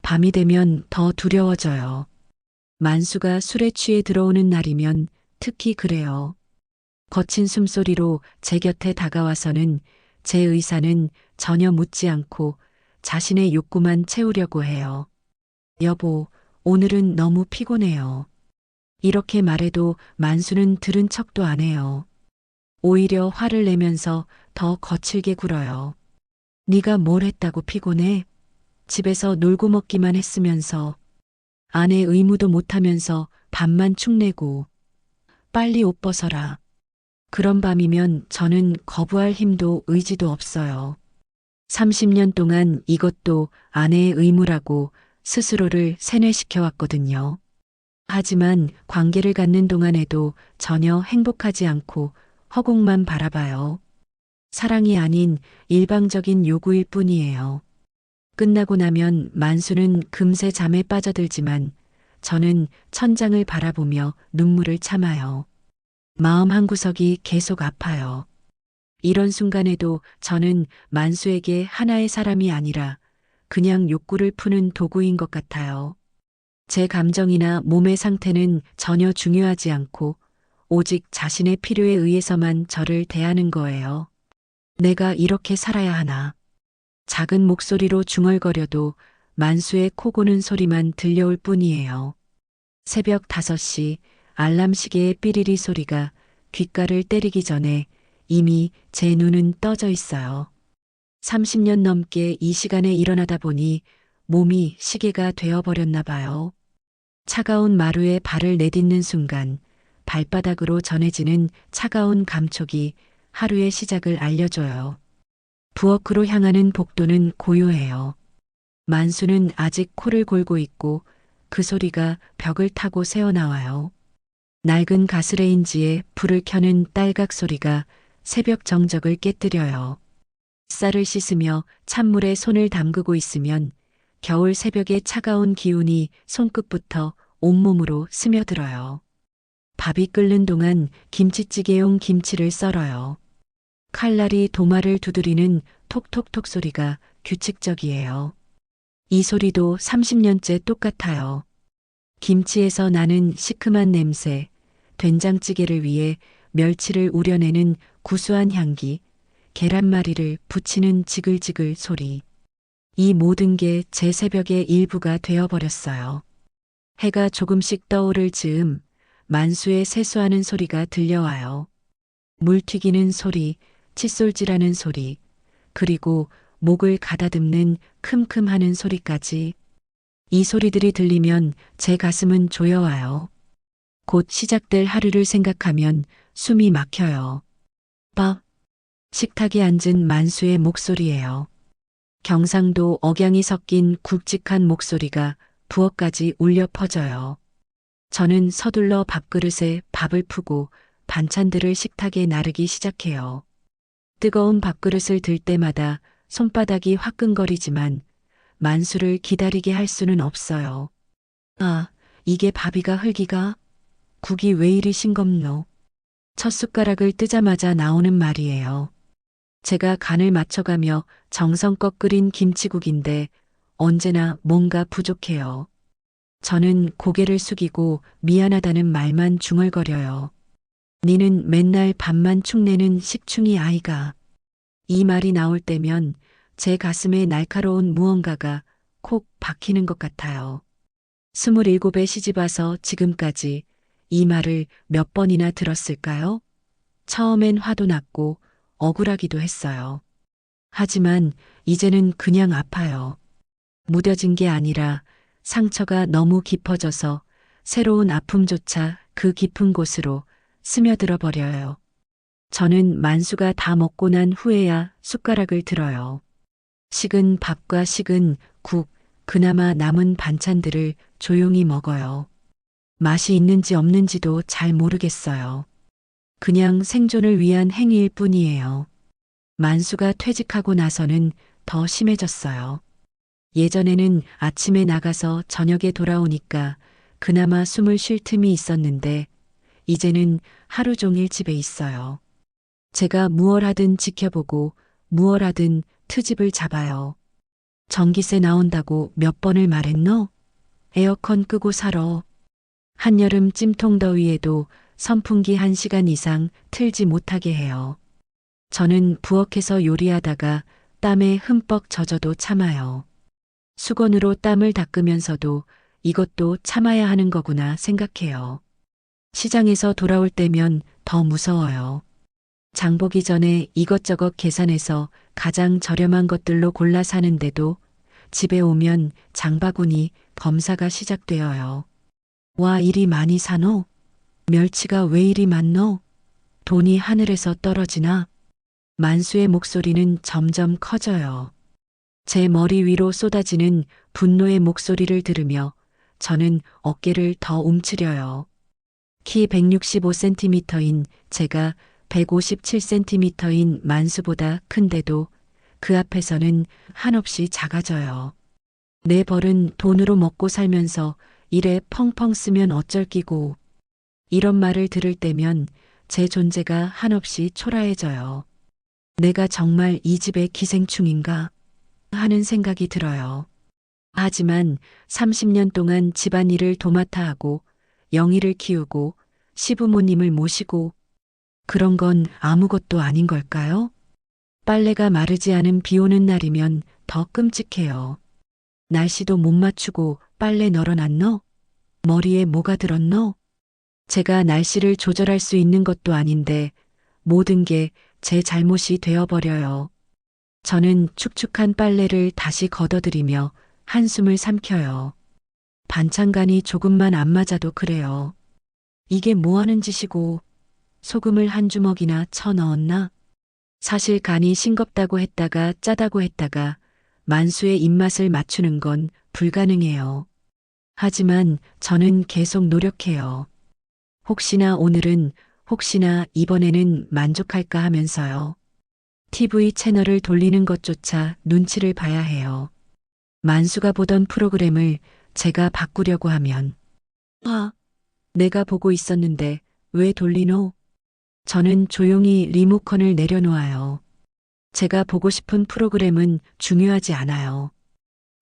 밤이 되면 더 두려워져요. 만수가 술에 취해 들어오는 날이면 특히 그래요. 거친 숨소리로 제 곁에 다가와서는 제 의사는 전혀 묻지 않고 자신의 욕구만 채우려고 해요. 여보, 오늘은 너무 피곤해요. 이렇게 말해도 만수는 들은 척도 안 해요. 오히려 화를 내면서 더 거칠게 굴어요. 네가 뭘 했다고 피곤해? 집에서 놀고 먹기만 했으면서 아내 의무도 못하면서 밥만 축내고 빨리 옷 벗어라. 그런 밤이면 저는 거부할 힘도 의지도 없어요. 30년 동안 이것도 아내의 의무라고 스스로를 세뇌시켜 왔거든요. 하지만 관계를 갖는 동안에도 전혀 행복하지 않고 허공만 바라봐요. 사랑이 아닌 일방적인 요구일 뿐이에요. 끝나고 나면 만수는 금세 잠에 빠져들지만 저는 천장을 바라보며 눈물을 참아요. 마음 한구석이 계속 아파요. 이런 순간에도 저는 만수에게 하나의 사람이 아니라 그냥 욕구를 푸는 도구인 것 같아요. 제 감정이나 몸의 상태는 전혀 중요하지 않고 오직 자신의 필요에 의해서만 저를 대하는 거예요. 내가 이렇게 살아야 하나. 작은 목소리로 중얼거려도 만수의 코 고는 소리만 들려올 뿐이에요. 새벽 5시 알람 시계의 삐리리 소리가 귓가를 때리기 전에 이미 제 눈은 떠져 있어요. 30년 넘게 이 시간에 일어나다 보니 몸이 시계가 되어버렸나 봐요. 차가운 마루에 발을 내딛는 순간 발바닥으로 전해지는 차가운 감촉이 하루의 시작을 알려줘요. 부엌으로 향하는 복도는 고요해요. 만수는 아직 코를 골고 있고 그 소리가 벽을 타고 새어나와요. 낡은 가스레인지에 불을 켜는 딸각 소리가 새벽 정적을 깨뜨려요. 쌀을 씻으며 찬물에 손을 담그고 있으면 겨울 새벽의 차가운 기운이 손끝부터 온몸으로 스며들어요. 밥이 끓는 동안 김치찌개용 김치를 썰어요. 칼날이 도마를 두드리는 톡톡톡 소리가 규칙적이에요. 이 소리도 30년째 똑같아요. 김치에서 나는 시큼한 냄새, 된장찌개를 위해 멸치를 우려내는 구수한 향기, 계란말이를 부치는 지글지글 소리. 이 모든 게 제 새벽의 일부가 되어버렸어요. 해가 조금씩 떠오를 즈음 만수의 세수하는 소리가 들려와요. 물 튀기는 소리, 칫솔질하는 소리, 그리고 목을 가다듬는 큼큼하는 소리까지. 이 소리들이 들리면 제 가슴은 조여와요. 곧 시작될 하루를 생각하면 숨이 막혀요. 밥. 식탁에 앉은 만수의 목소리예요. 경상도 억양이 섞인 굵직한 목소리가 부엌까지 울려 퍼져요. 저는 서둘러 밥그릇에 밥을 푸고 반찬들을 식탁에 나르기 시작해요. 뜨거운 밥그릇을 들 때마다 손바닥이 화끈거리지만 만수를 기다리게 할 수는 없어요. 아, 이게 밥이가 흙이가? 국이 왜 이리 싱겁노? 첫 숟가락을 뜨자마자 나오는 말이에요. 제가 간을 맞춰가며 정성껏 끓인 김치국인데 언제나 뭔가 부족해요. 저는 고개를 숙이고 미안하다는 말만 중얼거려요. 니는 맨날 밥만 축내는 식충이 아이가. 이 말이 나올 때면 제 가슴에 날카로운 무언가가 콕 박히는 것 같아요. 27에 시집와서 지금까지 이 말을 몇 번이나 들었을까요? 처음엔 화도 났고 억울하기도 했어요. 하지만 이제는 그냥 아파요. 무뎌진 게 아니라 상처가 너무 깊어져서 새로운 아픔조차 그 깊은 곳으로 스며들어 버려요. 저는 만수가 다 먹고 난 후에야 숟가락을 들어요. 식은 밥과 식은 국, 그나마 남은 반찬들을 조용히 먹어요. 맛이 있는지 없는지도 잘 모르겠어요. 그냥 생존을 위한 행위일 뿐이에요. 만수가 퇴직하고 나서는 더 심해졌어요. 예전에는 아침에 나가서 저녁에 돌아오니까 그나마 숨을 쉴 틈이 있었는데 이제는 하루 종일 집에 있어요. 제가 무얼 하든 지켜보고 무얼 하든 트집을 잡아요. 전기세 나온다고 몇 번을 말했노? 에어컨 끄고 살어. 한여름 찜통 더위에도 선풍기 1시간 이상 틀지 못하게 해요. 저는 부엌에서 요리하다가 땀에 흠뻑 젖어도 참아요. 수건으로 땀을 닦으면서도 이것도 참아야 하는 거구나 생각해요. 시장에서 돌아올 때면 더 무서워요. 장보기 전에 이것저것 계산해서 가장 저렴한 것들로 골라 사는데도 집에 오면 장바구니 검사가 시작되어요. 와, 이리 많이 사노? 멸치가 왜 이리 많노? 돈이 하늘에서 떨어지나? 만수의 목소리는 점점 커져요. 제 머리 위로 쏟아지는 분노의 목소리를 들으며 저는 어깨를 더 움츠려요. 키 165cm인 제가 157cm인 만수보다 큰데도 그 앞에서는 한없이 작아져요. 내 벌은 돈으로 먹고 살면서 일에 펑펑 쓰면 어쩔 끼고, 이런 말을 들을 때면 제 존재가 한없이 초라해져요. 내가 정말 이 집의 기생충인가 하는 생각이 들어요. 하지만 30년 동안 집안일을 도맡아 하고 영희를 키우고 시부모님을 모시고 그런 건 아무것도 아닌 걸까요? 빨래가 마르지 않은 비 오는 날이면 더 끔찍해요. 날씨도 못 맞추고 빨래 널어놨노? 머리에 뭐가 들었노? 제가 날씨를 조절할 수 있는 것도 아닌데 모든 게 제 잘못이 되어버려요. 저는 축축한 빨래를 다시 걷어들이며 한숨을 삼켜요. 반찬간이 조금만 안 맞아도 그래요. 이게 뭐 하는 짓이고, 소금을 한 주먹이나 쳐 넣었나? 사실 간이 싱겁다고 했다가 짜다고 했다가 만수의 입맛을 맞추는 건 불가능해요. 하지만 저는 계속 노력해요. 혹시나 오늘은, 혹시나 이번에는 만족할까 하면서요. TV 채널을 돌리는 것조차 눈치를 봐야 해요. 만수가 보던 프로그램을 제가 바꾸려고 하면, 내가 보고 있었는데 왜 돌리노? 저는 조용히 리모컨을 내려놓아요. 제가 보고 싶은 프로그램은 중요하지 않아요.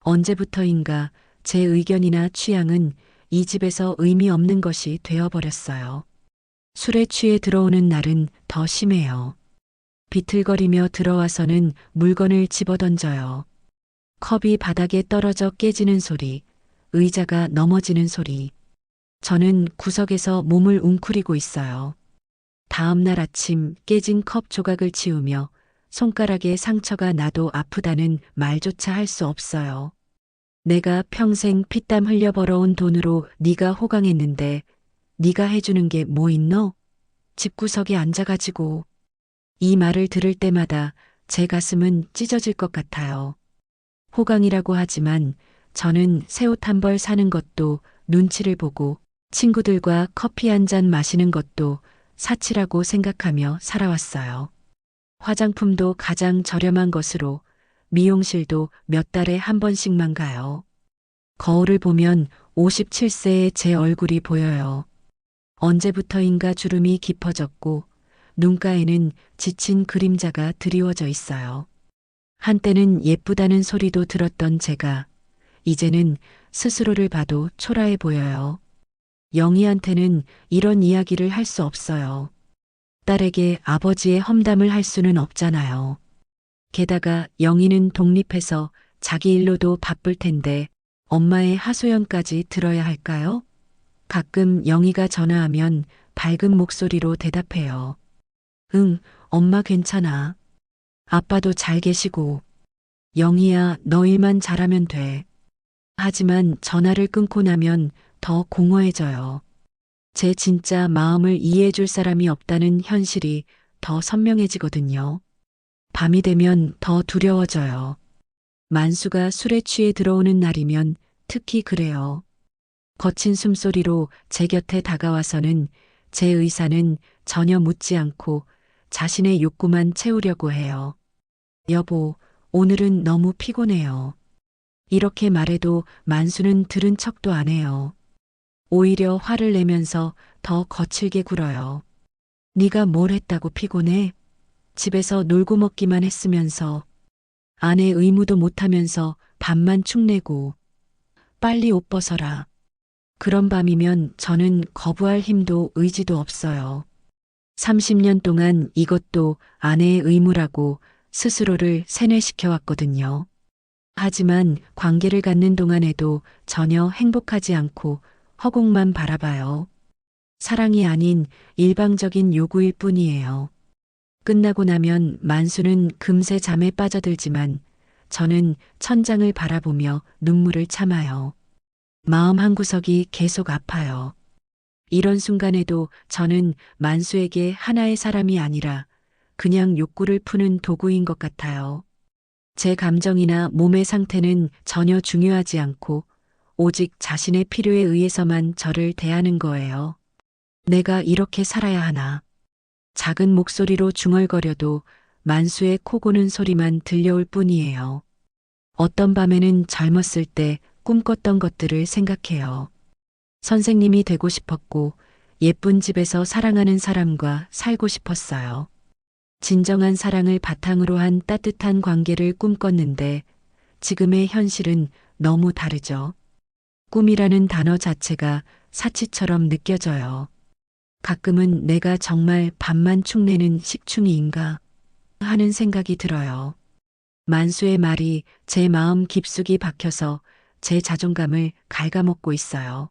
언제부터인가 제 의견이나 취향은 이 집에서 의미 없는 것이 되어버렸어요. 술에 취해 들어오는 날은 더 심해요. 비틀거리며 들어와서는 물건을 집어던져요. 컵이 바닥에 떨어져 깨지는 소리, 의자가 넘어지는 소리. 저는 구석에서 몸을 웅크리고 있어요. 다음 날 아침 깨진 컵 조각을 치우며 손가락에 상처가 나도 아프다는 말조차 할 수 없어요. 내가 평생 피땀 흘려 벌어온 돈으로 네가 호강했는데 네가 해주는 게 뭐 있노? 집구석에 앉아가지고. 이 말을 들을 때마다 제 가슴은 찢어질 것 같아요. 호강이라고 하지만 저는 새 옷 한 벌 사는 것도 눈치를 보고 친구들과 커피 한 잔 마시는 것도 사치라고 생각하며 살아왔어요. 화장품도 가장 저렴한 것으로 미용실도 몇 달에 한 번씩만 가요. 거울을 보면 57세의 제 얼굴이 보여요. 언제부터인가 주름이 깊어졌고 눈가에는 지친 그림자가 드리워져 있어요. 한때는 예쁘다는 소리도 들었던 제가 이제는 스스로를 봐도 초라해 보여요. 영희한테는 이런 이야기를 할 수 없어요. 딸에게 아버지의 험담을 할 수는 없잖아요. 게다가 영희는 독립해서 자기 일로도 바쁠 텐데 엄마의 하소연까지 들어야 할까요? 가끔 영희가 전화하면 밝은 목소리로 대답해요. 응, 엄마 괜찮아. 아빠도 잘 계시고. 영희야, 너 일만 잘하면 돼. 하지만 전화를 끊고 나면 더 공허해져요. 제 진짜 마음을 이해해 줄 사람이 없다는 현실이 더 선명해지거든요. 밤이 되면 더 두려워져요. 만수가 술에 취해 들어오는 날이면 특히 그래요. 거친 숨소리로 제 곁에 다가와서는 제 의사는 전혀 묻지 않고 자신의 욕구만 채우려고 해요. 여보, 오늘은 너무 피곤해요. 이렇게 말해도 만수는 들은 척도 안 해요. 오히려 화를 내면서 더 거칠게 굴어요. 네가 뭘 했다고 피곤해? 집에서 놀고 먹기만 했으면서 아내 의무도 못하면서 밥만 축내고 빨리 옷 벗어라. 그런 밤이면 저는 거부할 힘도 의지도 없어요. 30년 동안 이것도 아내의 의무라고 스스로를 세뇌시켜 왔거든요. 하지만 관계를 갖는 동안에도 전혀 행복하지 않고 허공만 바라봐요. 사랑이 아닌 일방적인 요구일 뿐이에요. 끝나고 나면 만수는 금세 잠에 빠져들지만 저는 천장을 바라보며 눈물을 참아요. 마음 한구석이 계속 아파요. 이런 순간에도 저는 만수에게 하나의 사람이 아니라 그냥 욕구를 푸는 도구인 것 같아요. 제 감정이나 몸의 상태는 전혀 중요하지 않고 오직 자신의 필요에 의해서만 저를 대하는 거예요. 내가 이렇게 살아야 하나. 작은 목소리로 중얼거려도 만수의 코 고는 소리만 들려올 뿐이에요. 어떤 밤에는 젊었을 때 꿈꿨던 것들을 생각해요. 선생님이 되고 싶었고 예쁜 집에서 사랑하는 사람과 살고 싶었어요. 진정한 사랑을 바탕으로 한 따뜻한 관계를 꿈꿨는데 지금의 현실은 너무 다르죠. 꿈이라는 단어 자체가 사치처럼 느껴져요. 가끔은 내가 정말 밥만 축내는 식충이인가 하는 생각이 들어요. 만수의 말이 제 마음 깊숙이 박혀서 제 자존감을 갉아먹고 있어요.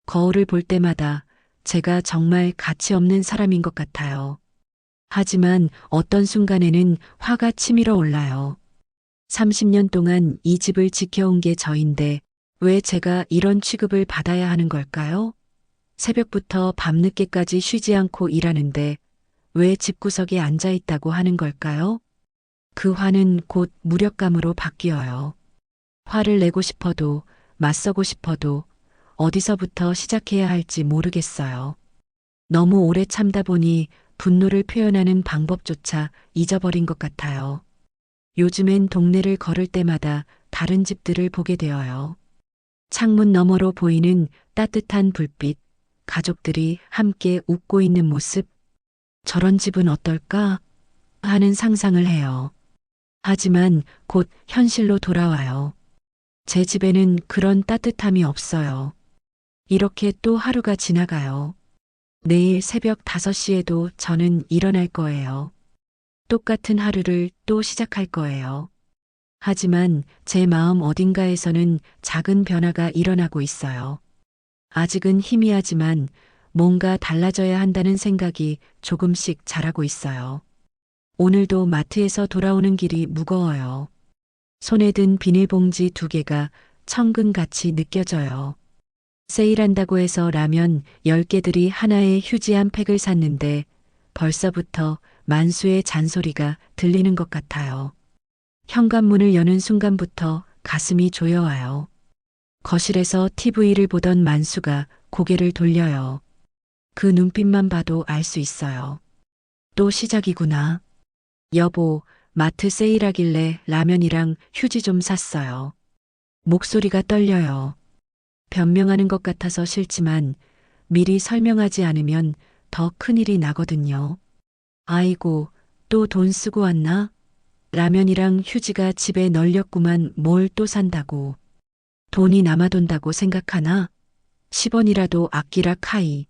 거울을 볼 때마다 제가 정말 가치 없는 사람인 것 같아요. 하지만 어떤 순간에는 화가 치밀어 올라요. 30년 동안 이 집을 지켜온 게 저인데 왜 제가 이런 취급을 받아야 하는 걸까요? 새벽부터 밤늦게까지 쉬지 않고 일하는데 왜 집구석에 앉아 있다고 하는 걸까요? 그 화는 곧 무력감으로 바뀌어요. 화를 내고 싶어도 맞서고 싶어도 어디서부터 시작해야 할지 모르겠어요. 너무 오래 참다 보니 분노를 표현하는 방법조차 잊어버린 것 같아요. 요즘엔 동네를 걸을 때마다 다른 집들을 보게 되어요. 창문 너머로 보이는 따뜻한 불빛, 가족들이 함께 웃고 있는 모습, 저런 집은 어떨까 하는 상상을 해요. 하지만 곧 현실로 돌아와요. 제 집에는 그런 따뜻함이 없어요. 이렇게 또 하루가 지나가요. 내일 새벽 5시에도 저는 일어날 거예요. 똑같은 하루를 또 시작할 거예요. 하지만 제 마음 어딘가에서는 작은 변화가 일어나고 있어요. 아직은 희미하지만 뭔가 달라져야 한다는 생각이 조금씩 자라고 있어요. 오늘도 마트에서 돌아오는 길이 무거워요. 손에 든 비닐봉지 2개가 천근같이 느껴져요. 세일한다고 해서 라면 10개들이 하나에 휴지 한 팩을 샀는데 벌써부터 만수의 잔소리가 들리는 것 같아요. 현관문을 여는 순간부터 가슴이 조여와요. 거실에서 TV를 보던 만수가 고개를 돌려요. 그 눈빛만 봐도 알 수 있어요. 또 시작이구나. 여보, 마트 세일하길래 라면이랑 휴지 좀 샀어요. 목소리가 떨려요. 변명하는 것 같아서 싫지만 미리 설명하지 않으면 더 큰일이 나거든요. 아이고, 또 돈 쓰고 왔나? 라면이랑 휴지가 집에 널렸구만. 뭘 또 산다고. 돈이 남아돈다고 생각하나? 10원이라도 아끼라 카이.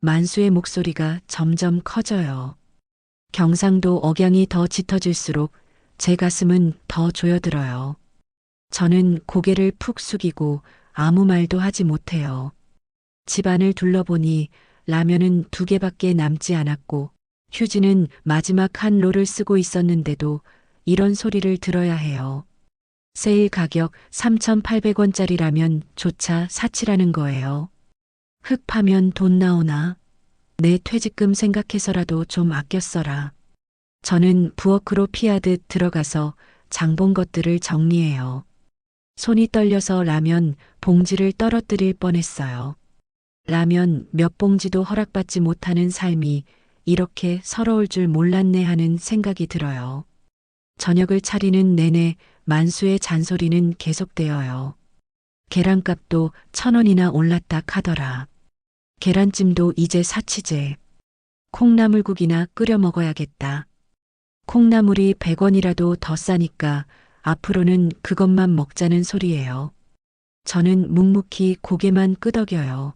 만수의 목소리가 점점 커져요. 경상도 억양이 더 짙어질수록 제 가슴은 더 조여들어요. 저는 고개를 푹 숙이고 아무 말도 하지 못해요. 집안을 둘러보니 라면은 2개밖에 남지 않았고 휴지는 마지막 한 롤을 쓰고 있었는데도 이런 소리를 들어야 해요. 세일 가격 3,800원짜리 라면조차 사치라는 거예요. 흙 파면 돈 나오나? 내 퇴직금 생각해서라도 좀 아껴 써라. 저는 부엌으로 피하듯 들어가서 장본 것들을 정리해요. 손이 떨려서 라면 봉지를 떨어뜨릴 뻔했어요. 라면 몇 봉지도 허락받지 못하는 삶이 이렇게 서러울 줄 몰랐네 하는 생각이 들어요. 저녁을 차리는 내내 만수의 잔소리는 계속되어요. 계란값도 1,000원이나 올랐다 카더라. 계란찜도 이제 사치제. 콩나물국이나 끓여 먹어야겠다. 콩나물이 100원이라도 더 싸니까 앞으로는 그것만 먹자는 소리예요. 저는 묵묵히 고개만 끄덕여요.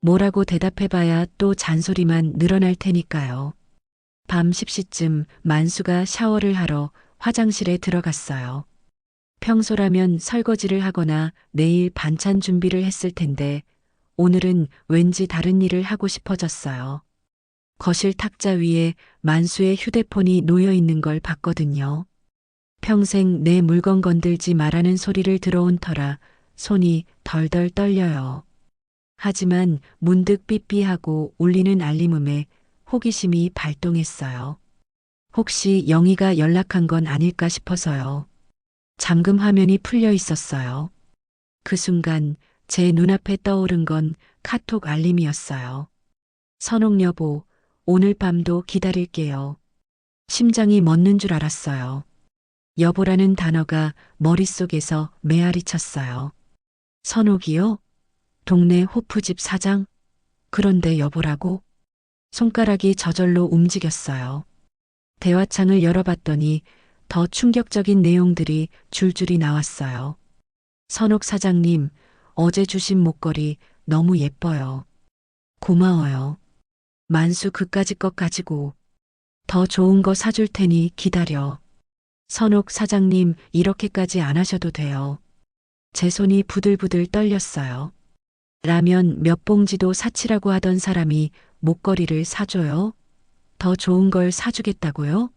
뭐라고 대답해봐야 또 잔소리만 늘어날 테니까요. 밤 10시쯤 만수가 샤워를 하러 화장실에 들어갔어요. 평소라면 설거지를 하거나 내일 반찬 준비를 했을 텐데 오늘은 왠지 다른 일을 하고 싶어졌어요. 거실 탁자 위에 만수의 휴대폰이 놓여 있는 걸 봤거든요. 평생 내 물건 건들지 말라는 소리를 들어온 터라 손이 덜덜 떨려요. 하지만 문득 삐삐하고 울리는 알림음에 호기심이 발동했어요. 혹시 영희가 연락한 건 아닐까 싶어서요. 잠금 화면이 풀려 있었어요. 그 순간 제 눈앞에 떠오른 건 카톡 알림이었어요. 선옥 여보, 오늘 밤도 기다릴게요. 심장이 멎는 줄 알았어요. 여보라는 단어가 머릿속에서 메아리 쳤어요. 선옥이요? 동네 호프집 사장? 그런데 여보라고? 손가락이 저절로 움직였어요. 대화창을 열어봤더니 더 충격적인 내용들이 줄줄이 나왔어요. 선옥 사장님, 어제 주신 목걸이 너무 예뻐요. 고마워요. 만수 그까짓 것 가지고 더 좋은 거 사줄 테니 기다려. 선옥 사장님, 이렇게까지 안 하셔도 돼요. 제 손이 부들부들 떨렸어요. 라면 몇 봉지도 사치라고 하던 사람이 목걸이를 사줘요? 더 좋은 걸 사주겠다고요?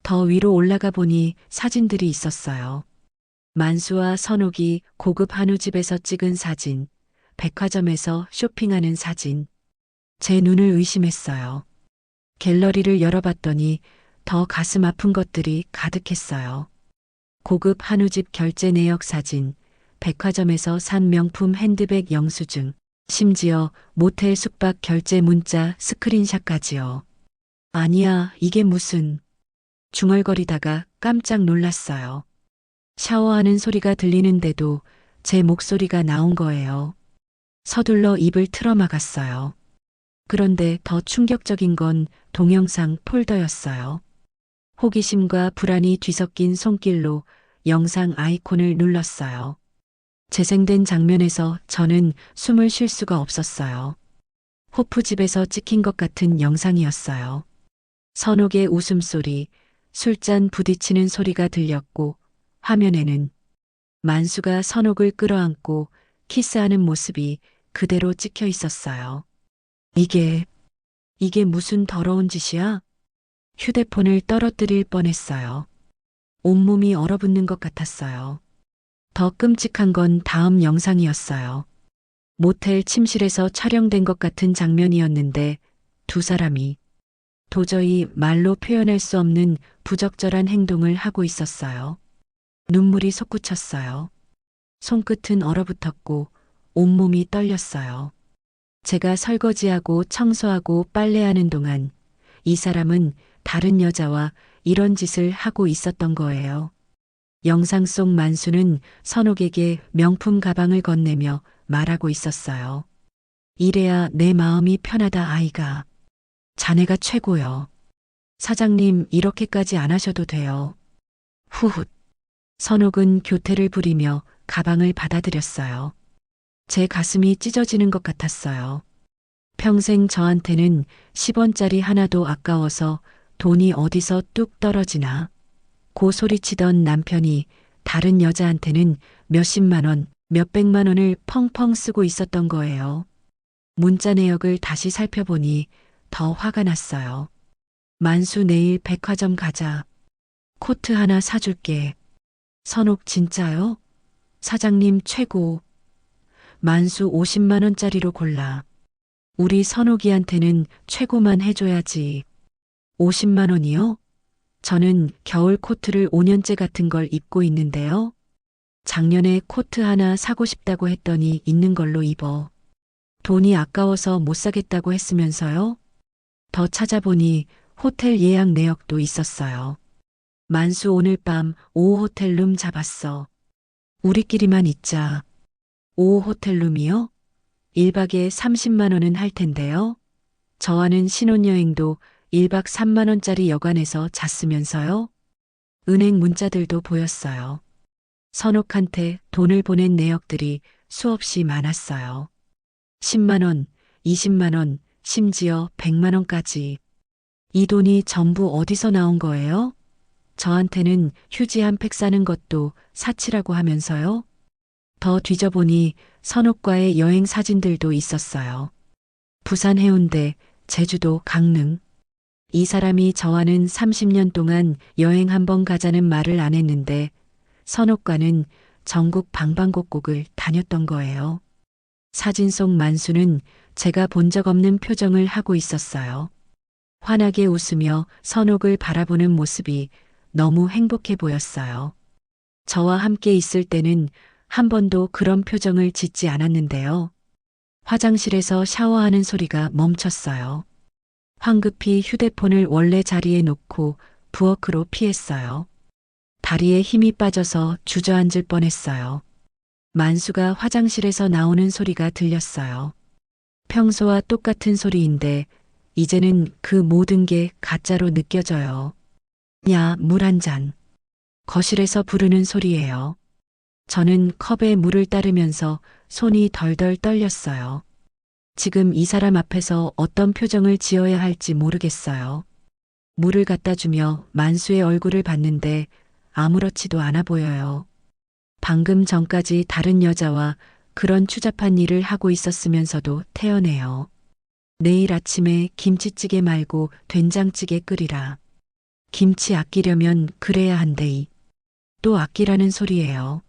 더 위로 올라가 보니 사진들이 있었어요. 만수와 선옥이 고급 한우집에서 찍은 사진, 백화점에서 쇼핑하는 사진. 제 눈을 의심했어요. 갤러리를 열어봤더니 더 가슴 아픈 것들이 가득했어요. 고급 한우집 결제 내역 사진, 백화점에서 산 명품 핸드백 영수증, 심지어 모텔 숙박 결제 문자 스크린샷까지요. 아니야, 이게 무슨... 중얼거리다가 깜짝 놀랐어요. 샤워하는 소리가 들리는데도 제 목소리가 나온 거예요. 서둘러 입을 틀어막았어요. 그런데 더 충격적인 건 동영상 폴더였어요. 호기심과 불안이 뒤섞인 손길로 영상 아이콘을 눌렀어요. 재생된 장면에서 저는 숨을 쉴 수가 없었어요. 호프집에서 찍힌 것 같은 영상이었어요. 선옥의 웃음소리, 술잔 부딪히는 소리가 들렸고 화면에는 만수가 선옥을 끌어안고 키스하는 모습이 그대로 찍혀 있었어요. 이게 무슨 더러운 짓이야? 휴대폰을 떨어뜨릴 뻔했어요. 온몸이 얼어붙는 것 같았어요. 더 끔찍한 건 다음 영상이었어요. 모텔 침실에서 촬영된 것 같은 장면이었는데 두 사람이 도저히 말로 표현할 수 없는 부적절한 행동을 하고 있었어요. 눈물이 솟구쳤어요. 손끝은 얼어붙었고 온몸이 떨렸어요. 제가 설거지하고 청소하고 빨래하는 동안 이 사람은 다른 여자와 이런 짓을 하고 있었던 거예요. 영상 속 만수는 선옥에게 명품 가방을 건네며 말하고 있었어요. 이래야 내 마음이 편하다 아이가. 자네가 최고요. 사장님 이렇게까지 안 하셔도 돼요. 후훗. 선옥은 교태를 부리며 가방을 받아들였어요. 제 가슴이 찢어지는 것 같았어요. 평생 저한테는 10원짜리 하나도 아까워서 돈이 어디서 뚝 떨어지나. 고 소리치던 남편이 다른 여자한테는 몇십만 원, 몇백만 원을 펑펑 쓰고 있었던 거예요. 문자 내역을 다시 살펴보니 더 화가 났어요. 만수 내일 백화점 가자. 코트 하나 사줄게. 선옥 진짜요? 사장님 최고. 만수 50만 원짜리로 골라. 우리 선옥이한테는 최고만 해줘야지. 50만 원이요? 저는 겨울 코트를 5년째 같은 걸 입고 있는데요. 작년에 코트 하나 사고 싶다고 했더니 있는 걸로 입어. 돈이 아까워서 못 사겠다고 했으면서요. 더 찾아보니 호텔 예약 내역도 있었어요. 만수 오늘 밤 5호 호텔룸 잡았어. 우리끼리만 있자. 5호 호텔룸이요? 1박에 30만 원은 할 텐데요. 저와는 신혼여행도 1박 3만 원짜리 여관에서 잤으면서요. 은행 문자들도 보였어요. 선옥한테 돈을 보낸 내역들이 수없이 많았어요. 10만 원, 20만 원, 심지어 100만 원까지. 이 돈이 전부 어디서 나온 거예요? 저한테는 휴지 한 팩 사는 것도 사치라고 하면서요. 더 뒤져보니 선옥과의 여행 사진들도 있었어요. 부산 해운대, 제주도 강릉. 이 사람이 저와는 30년 동안 여행 한번 가자는 말을 안 했는데 선옥과는 전국 방방곡곡을 다녔던 거예요. 사진 속 만수는 제가 본 적 없는 표정을 하고 있었어요. 환하게 웃으며 선옥을 바라보는 모습이 너무 행복해 보였어요. 저와 함께 있을 때는 한 번도 그런 표정을 짓지 않았는데요. 화장실에서 샤워하는 소리가 멈췄어요. 황급히 휴대폰을 원래 자리에 놓고 부엌으로 피했어요. 다리에 힘이 빠져서 주저앉을 뻔했어요. 만수가 화장실에서 나오는 소리가 들렸어요. 평소와 똑같은 소리인데 이제는 그 모든 게 가짜로 느껴져요. 야, 물 한 잔. 거실에서 부르는 소리예요. 저는 컵에 물을 따르면서 손이 덜덜 떨렸어요. 지금 이 사람 앞에서 어떤 표정을 지어야 할지 모르겠어요. 물을 갖다 주며 만수의 얼굴을 봤는데 아무렇지도 않아 보여요. 방금 전까지 다른 여자와 그런 추잡한 일을 하고 있었으면서도 태연해요. 내일 아침에 김치찌개 말고 된장찌개 끓이라. 김치 아끼려면 그래야 한대이. 또 아끼라는 소리예요.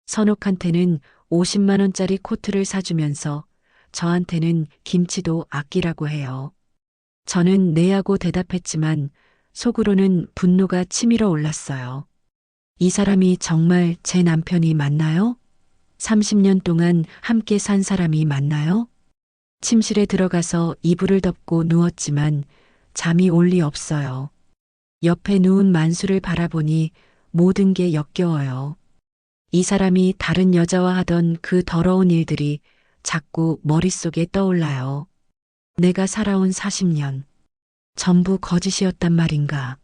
선옥한테는 50만 원짜리 코트를 사주면서 저한테는 김치도 아끼라고 해요. 저는 네 하고 대답했지만 속으로는 분노가 치밀어 올랐어요. 이 사람이 정말 제 남편이 맞나요? 30년 동안 함께 산 사람이 맞나요? 침실에 들어가서 이불을 덮고 누웠지만 잠이 올 리 없어요. 옆에 누운 만수를 바라보니 모든 게 역겨워요. 이 사람이 다른 여자와 하던 그 더러운 일들이 자꾸 머릿속에 떠올라요. 내가 살아온 40년. 전부 거짓이었단 말인가.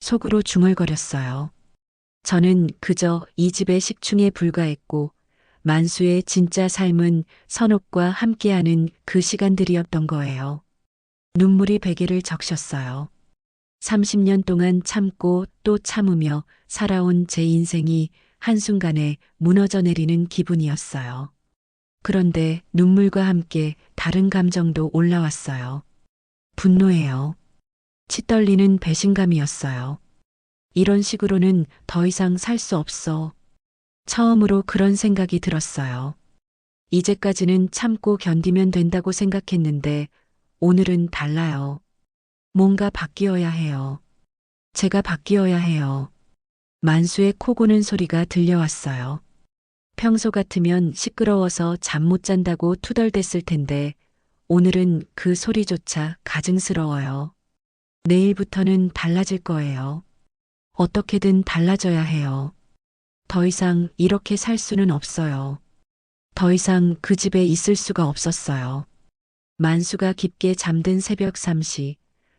속으로 중얼거렸어요. 저는 그저 이 집의 식충에 불과했고 만수의 진짜 삶은 선옥과 함께하는 그 시간들이었던 거예요. 눈물이 베개를 적셨어요. 30년 동안 참고 또 참으며 살아온 제 인생이 한순간에 무너져 내리는 기분이었어요. 그런데 눈물과 함께 다른 감정도 올라왔어요. 분노예요. 치떨리는 배신감이었어요. 이런 식으로는 더 이상 살 수 없어. 처음으로 그런 생각이 들었어요. 이제까지는 참고 견디면 된다고 생각했는데 오늘은 달라요. 뭔가 바뀌어야 해요. 제가 바뀌어야 해요. 만수의 코 고는 소리가 들려왔어요. 평소 같으면 시끄러워서 잠 못 잔다고 투덜댔을 텐데 오늘은 그 소리조차 가증스러워요. 내일부터는 달라질 거예요. 어떻게든 달라져야 해요. 더 이상 이렇게 살 수는 없어요. 더 이상 그 집에 있을 수가 없었어요. 만수가 깊게 잠든 새벽 3시,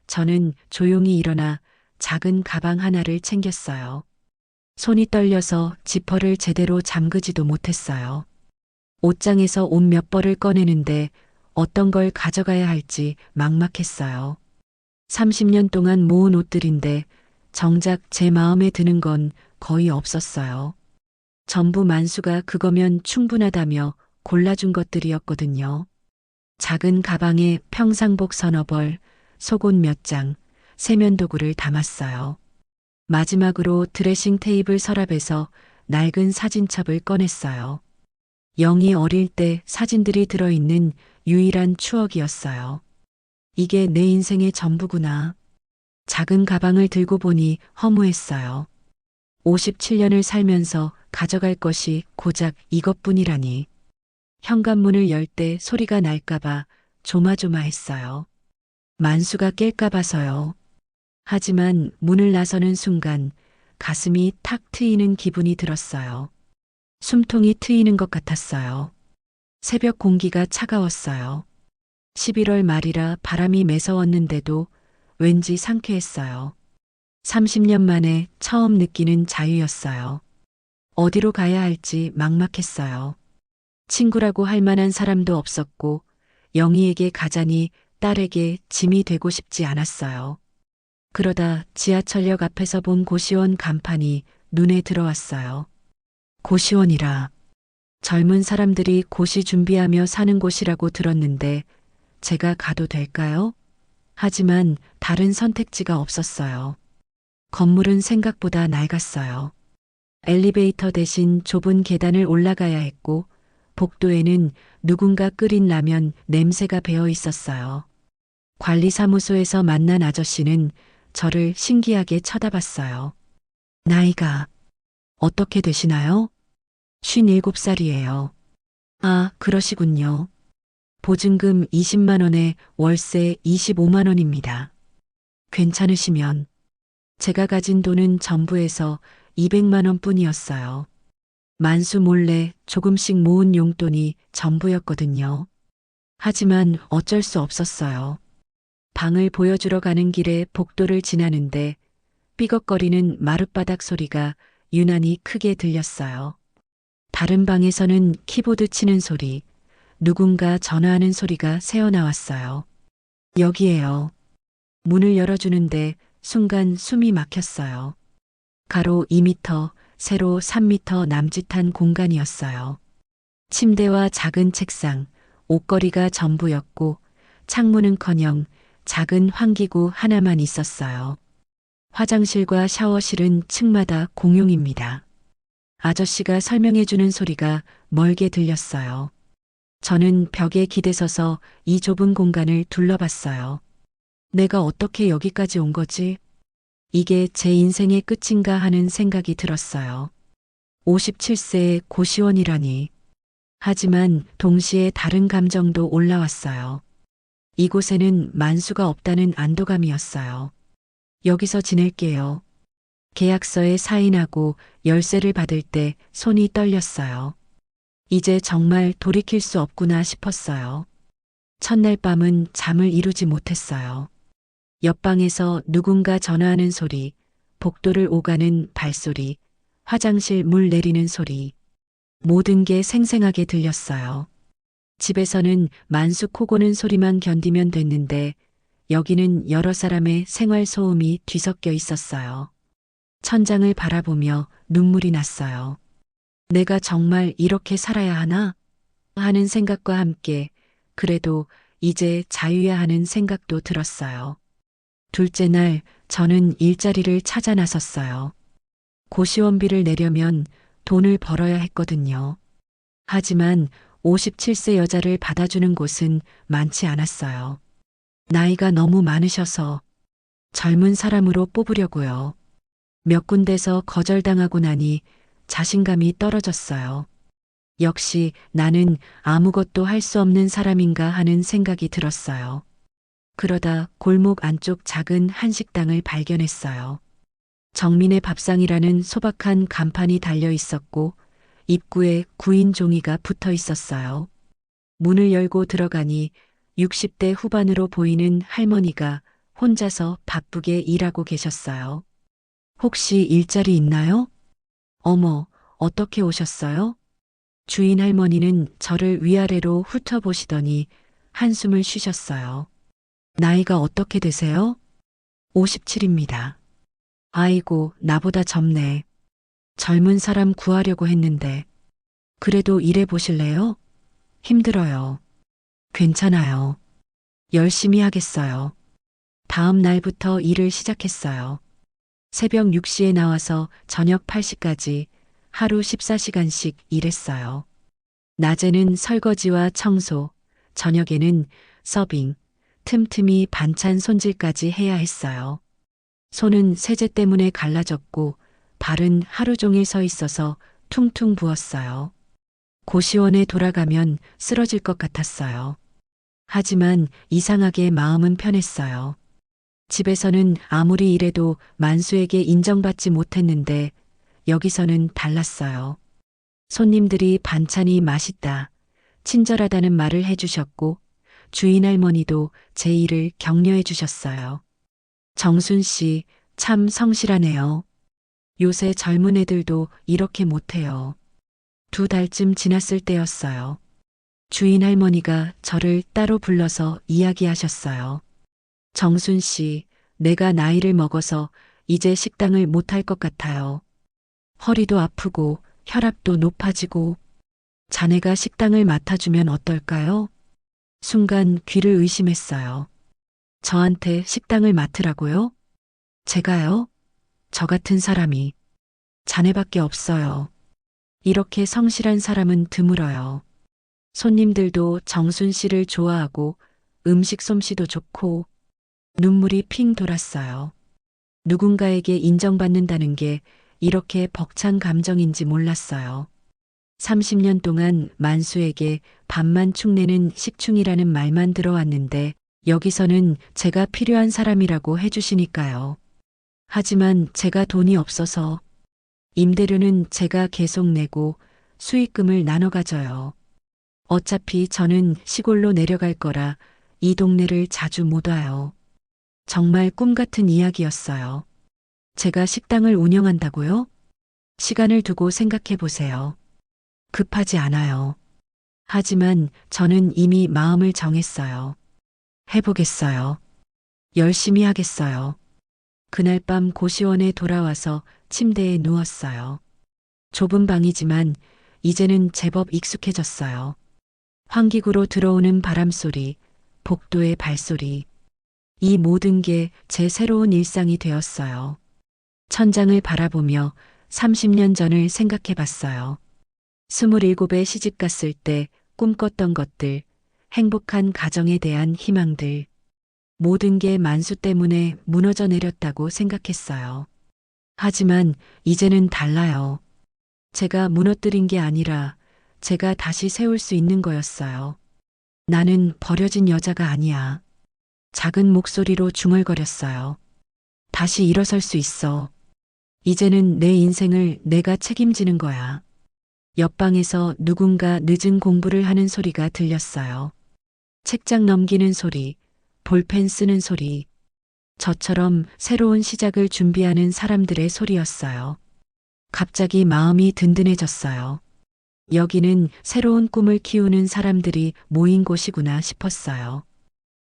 저는 조용히 일어나 작은 가방 하나를 챙겼어요. 손이 떨려서 지퍼를 제대로 잠그지도 못했어요. 옷장에서 옷 몇 벌을 꺼내는데 어떤 걸 가져가야 할지 막막했어요. 30년 동안 모은 옷들인데 정작 제 마음에 드는 건 거의 없었어요. 전부 만수가 그거면 충분하다며 골라준 것들이었거든요. 작은 가방에 평상복 서너 벌, 속옷 몇 장, 세면도구를 담았어요. 마지막으로 드레싱 테이블 서랍에서 낡은 사진첩을 꺼냈어요. 영희 어릴 때 사진들이 들어있는 유일한 추억이었어요. 이게 내 인생의 전부구나. 작은 가방을 들고 보니 허무했어요. 57년을 살면서 가져갈 것이 고작 이것뿐이라니. 현관문을 열 때 소리가 날까봐 조마조마했어요. 만수가 깰까봐서요. 하지만 문을 나서는 순간 가슴이 탁 트이는 기분이 들었어요. 숨통이 트이는 것 같았어요. 새벽 공기가 차가웠어요. 11월 말이라 바람이 매서웠는데도 왠지 상쾌했어요. 30년 만에 처음 느끼는 자유였어요. 어디로 가야 할지 막막했어요. 친구라고 할 만한 사람도 없었고, 영희에게 가자니 딸에게 짐이 되고 싶지 않았어요. 그러다 지하철역 앞에서 본 고시원 간판이 눈에 들어왔어요. 고시원이라. 젊은 사람들이 고시 준비하며 사는 곳이라고 들었는데 제가 가도 될까요? 하지만 다른 선택지가 없었어요. 건물은 생각보다 낡았어요. 엘리베이터 대신 좁은 계단을 올라가야 했고 복도에는 누군가 끓인 라면 냄새가 배어 있었어요. 관리사무소에서 만난 아저씨는 저를 신기하게 쳐다봤어요. 나이가 어떻게 되시나요? 57살이에요. 아, 그러시군요. 보증금 20만 원에 월세 25만 원입니다. 괜찮으시면 제가 가진 돈은 전부에서 200만 원 뿐이었어요. 만수 몰래 조금씩 모은 용돈이 전부였거든요. 하지만 어쩔 수 없었어요. 방을 보여주러 가는 길에 복도를 지나는데 삐걱거리는 마룻바닥 소리가 유난히 크게 들렸어요. 다른 방에서는 키보드 치는 소리, 누군가 전화하는 소리가 새어나왔어요. 여기에요. 문을 열어주는데 순간 숨이 막혔어요. 가로 2미터, 세로 3미터 남짓한 공간이었어요. 침대와 작은 책상, 옷걸이가 전부였고 창문은커녕 작은 환기구 하나만 있었어요. 화장실과 샤워실은 층마다 공용입니다. 아저씨가 설명해주는 소리가 멀게 들렸어요. 저는 벽에 기대서서 이 좁은 공간을 둘러봤어요. 내가 어떻게 여기까지 온 거지? 이게 제 인생의 끝인가 하는 생각이 들었어요. 57세의 고시원이라니. 하지만 동시에 다른 감정도 올라왔어요. 이곳에는 만수가 없다는 안도감이었어요. 여기서 지낼게요. 계약서에 사인하고 열쇠를 받을 때 손이 떨렸어요. 이제 정말 돌이킬 수 없구나 싶었어요. 첫날 밤은 잠을 이루지 못했어요. 옆방에서 누군가 전화하는 소리, 복도를 오가는 발소리, 화장실 물 내리는 소리. 모든 게 생생하게 들렸어요. 집에서는 만수 코 고는 소리만 견디면 됐는데 여기는 여러 사람의 생활 소음이 뒤섞여 있었어요. 천장을 바라보며 눈물이 났어요. 내가 정말 이렇게 살아야 하나? 하는 생각과 함께 그래도 이제 자유야 하는 생각도 들었어요. 둘째 날 저는 일자리를 찾아 나섰어요. 고시원비를 내려면 돈을 벌어야 했거든요. 하지만 57세 여자를 받아주는 곳은 많지 않았어요. 나이가 너무 많으셔서 젊은 사람으로 뽑으려고요. 몇 군데서 거절당하고 나니 자신감이 떨어졌어요. 역시 나는 아무것도 할 수 없는 사람인가 하는 생각이 들었어요. 그러다 골목 안쪽 작은 한식당을 발견했어요. 정민의 밥상이라는 소박한 간판이 달려 있었고 입구에 구인 종이가 붙어 있었어요. 문을 열고 들어가니 60대 후반으로 보이는 할머니가 혼자서 바쁘게 일하고 계셨어요. 혹시 일자리 있나요? 어머, 어떻게 오셨어요? 주인 할머니는 저를 위아래로 훑어보시더니 한숨을 쉬셨어요. 나이가 어떻게 되세요? 57입니다. 아이고, 나보다 젊네. 젊은 사람 구하려고 했는데. 그래도 일해 보실래요? 힘들어요. 괜찮아요. 열심히 하겠어요. 다음 날부터 일을 시작했어요. 새벽 6시에 나와서 저녁 8시까지 하루 14시간씩 일했어요. 낮에는 설거지와 청소, 저녁에는 서빙, 틈틈이 반찬 손질까지 해야 했어요. 손은 세제 때문에 갈라졌고 발은 하루 종일 서 있어서 퉁퉁 부었어요. 고시원에 돌아가면 쓰러질 것 같았어요. 하지만 이상하게 마음은 편했어요. 집에서는 아무리 일해도 만수에게 인정받지 못했는데 여기서는 달랐어요. 손님들이 반찬이 맛있다, 친절하다는 말을 해주셨고 주인 할머니도 제 일을 격려해 주셨어요. 정순 씨, 참 성실하네요. 요새 젊은 애들도 이렇게 못해요. 2달쯤 지났을 때였어요. 주인 할머니가 저를 따로 불러서 이야기하셨어요. 정순 씨, 내가 나이를 먹어서 이제 식당을 못할 것 같아요. 허리도 아프고 혈압도 높아지고 자네가 식당을 맡아주면 어떨까요? 순간 귀를 의심했어요. 저한테 식당을 맡으라고요? 제가요? 저 같은 사람이 자네밖에 없어요. 이렇게 성실한 사람은 드물어요. 손님들도 정순 씨를 좋아하고 음식 솜씨도 좋고 눈물이 핑 돌았어요. 누군가에게 인정받는다는 게 이렇게 벅찬 감정인지 몰랐어요. 30년 동안 만수에게 밥만 축내는 식충이라는 말만 들어왔는데 여기서는 제가 필요한 사람이라고 해주시니까요. 하지만 제가 돈이 없어서 임대료는 제가 계속 내고 수익금을 나눠 가져요. 어차피 저는 시골로 내려갈 거라 이 동네를 자주 못 와요. 정말 꿈 같은 이야기였어요. 제가 식당을 운영한다고요? 시간을 두고 생각해 보세요. 급하지 않아요. 하지만 저는 이미 마음을 정했어요. 해보겠어요. 열심히 하겠어요. 그날 밤 고시원에 돌아와서 침대에 누웠어요. 좁은 방이지만 이제는 제법 익숙해졌어요. 환기구로 들어오는 바람소리, 복도의 발소리. 이 모든 게 제 새로운 일상이 되었어요. 천장을 바라보며 30년 전을 생각해 봤어요. 27에 시집 갔을 때 꿈꿨던 것들, 행복한 가정에 대한 희망들, 모든 게 만수 때문에 무너져 내렸다고 생각했어요. 하지만 이제는 달라요. 제가 무너뜨린 게 아니라 제가 다시 세울 수 있는 거였어요. 나는 버려진 여자가 아니야. 작은 목소리로 중얼거렸어요. 다시 일어설 수 있어. 이제는 내 인생을 내가 책임지는 거야. 옆방에서 누군가 늦은 공부를 하는 소리가 들렸어요. 책장 넘기는 소리, 볼펜 쓰는 소리. 저처럼 새로운 시작을 준비하는 사람들의 소리였어요. 갑자기 마음이 든든해졌어요. 여기는 새로운 꿈을 키우는 사람들이 모인 곳이구나 싶었어요.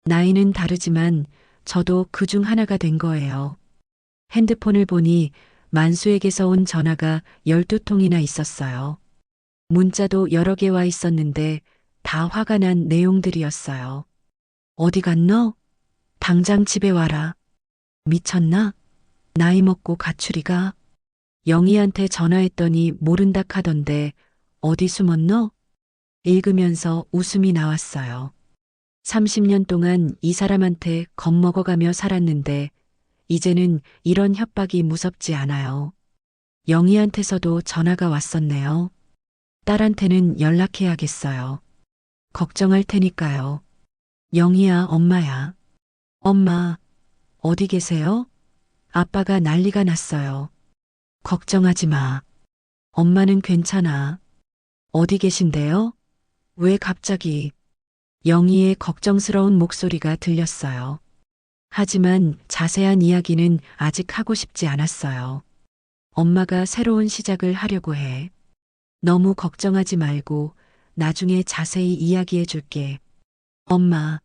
나이는 다르지만 저도 그 중 하나가 된 거예요. 핸드폰을 보니 만수에게서 온 전화가 12통이나 있었어요. 문자도 여러 개 와 있었는데 다 화가 난 내용들이었어요. 어디 갔너? 당장 집에 와라. 미쳤나? 나이 먹고 가출이가? 영희한테 전화했더니 모른다 카던데 어디 숨었너? 읽으면서 웃음이 나왔어요. 30년 동안 이 사람한테 겁먹어가며 살았는데 이제는 이런 협박이 무섭지 않아요. 영희한테서도 전화가 왔었네요. 딸한테는 연락해야겠어요. 걱정할 테니까요. 영희야, 엄마야. 엄마, 어디 계세요? 아빠가 난리가 났어요. 걱정하지 마. 엄마는 괜찮아. 어디 계신데요? 왜 갑자기? 영희의 걱정스러운 목소리가 들렸어요. 하지만 자세한 이야기는 아직 하고 싶지 않았어요. 엄마가 새로운 시작을 하려고 해. 너무 걱정하지 말고 나중에 자세히 이야기해 줄게. 엄마,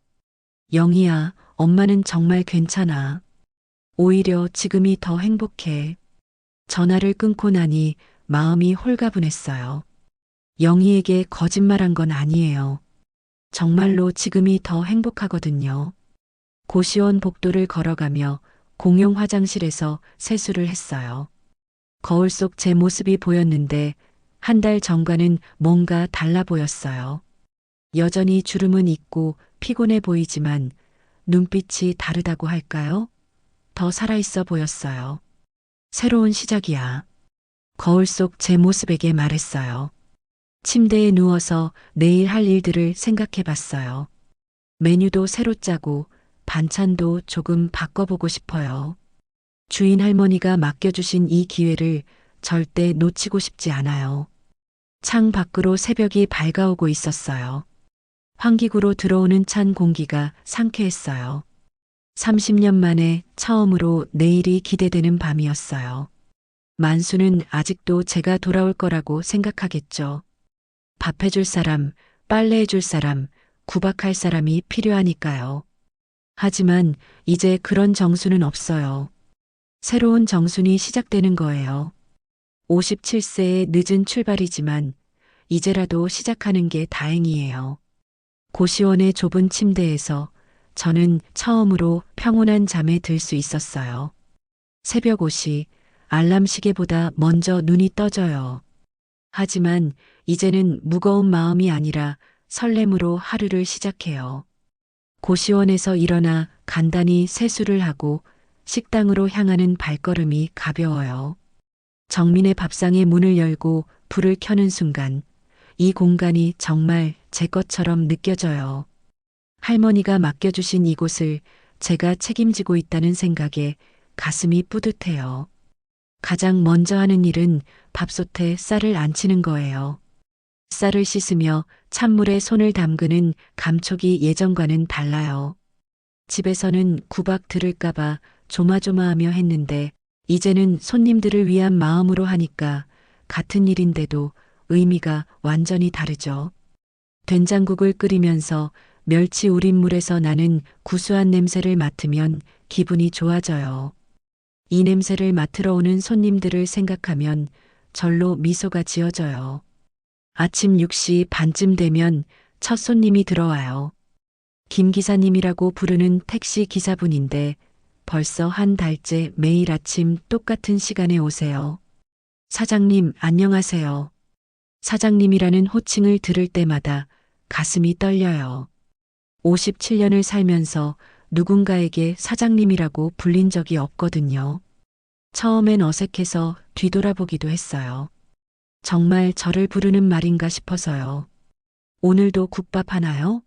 영희야, 엄마는 정말 괜찮아. 오히려 지금이 더 행복해. 전화를 끊고 나니 마음이 홀가분했어요. 영희에게 거짓말한 건 아니에요. 정말로 지금이 더 행복하거든요. 고시원 복도를 걸어가며 공용 화장실에서 세수를 했어요. 거울 속 제 모습이 보였는데 한 달 전과는 뭔가 달라 보였어요. 여전히 주름은 있고 피곤해 보이지만 눈빛이 다르다고 할까요? 더 살아있어 보였어요. 새로운 시작이야. 거울 속 제 모습에게 말했어요. 침대에 누워서 내일 할 일들을 생각해 봤어요. 메뉴도 새로 짜고 반찬도 조금 바꿔보고 싶어요. 주인 할머니가 맡겨주신 이 기회를 절대 놓치고 싶지 않아요. 창 밖으로 새벽이 밝아오고 있었어요. 환기구로 들어오는 찬 공기가 상쾌했어요. 30년 만에 처음으로 내일이 기대되는 밤이었어요. 만수는 아직도 제가 돌아올 거라고 생각하겠죠. 밥 해줄 사람, 빨래 해줄 사람, 구박할 사람이 필요하니까요. 하지만 이제 그런 정수는 없어요. 새로운 정순이 시작되는 거예요. 57세의 늦은 출발이지만 이제라도 시작하는 게 다행이에요. 고시원의 좁은 침대에서 저는 처음으로 평온한 잠에 들 수 있었어요. 새벽 5시 알람 시계보다 먼저 눈이 떠져요. 하지만 이제는 무거운 마음이 아니라 설렘으로 하루를 시작해요. 고시원에서 일어나 간단히 세수를 하고 식당으로 향하는 발걸음이 가벼워요. 정민의 밥상의 문을 열고 불을 켜는 순간 이 공간이 정말 제 것처럼 느껴져요. 할머니가 맡겨주신 이곳을 제가 책임지고 있다는 생각에 가슴이 뿌듯해요. 가장 먼저 하는 일은 밥솥에 쌀을 안치는 거예요. 쌀을 씻으며 찬물에 손을 담그는 감촉이 예전과는 달라요. 집에서는 구박 들을까봐 조마조마하며 했는데 이제는 손님들을 위한 마음으로 하니까 같은 일인데도 의미가 완전히 다르죠. 된장국을 끓이면서 멸치 우린물에서 나는 구수한 냄새를 맡으면 기분이 좋아져요. 이 냄새를 맡으러 오는 손님들을 생각하면 절로 미소가 지어져요. 아침 6시 반쯤 되면 첫 손님이 들어와요. 김 기사님이라고 부르는 택시 기사분인데 벌써 한 달째 매일 아침 똑같은 시간에 오세요. 사장님, 안녕하세요. 사장님이라는 호칭을 들을 때마다 가슴이 떨려요. 57년을 살면서 누군가에게 사장님이라고 불린 적이 없거든요. 처음엔 어색해서 뒤돌아보기도 했어요. 정말 저를 부르는 말인가 싶어서요. 오늘도 국밥 하나요?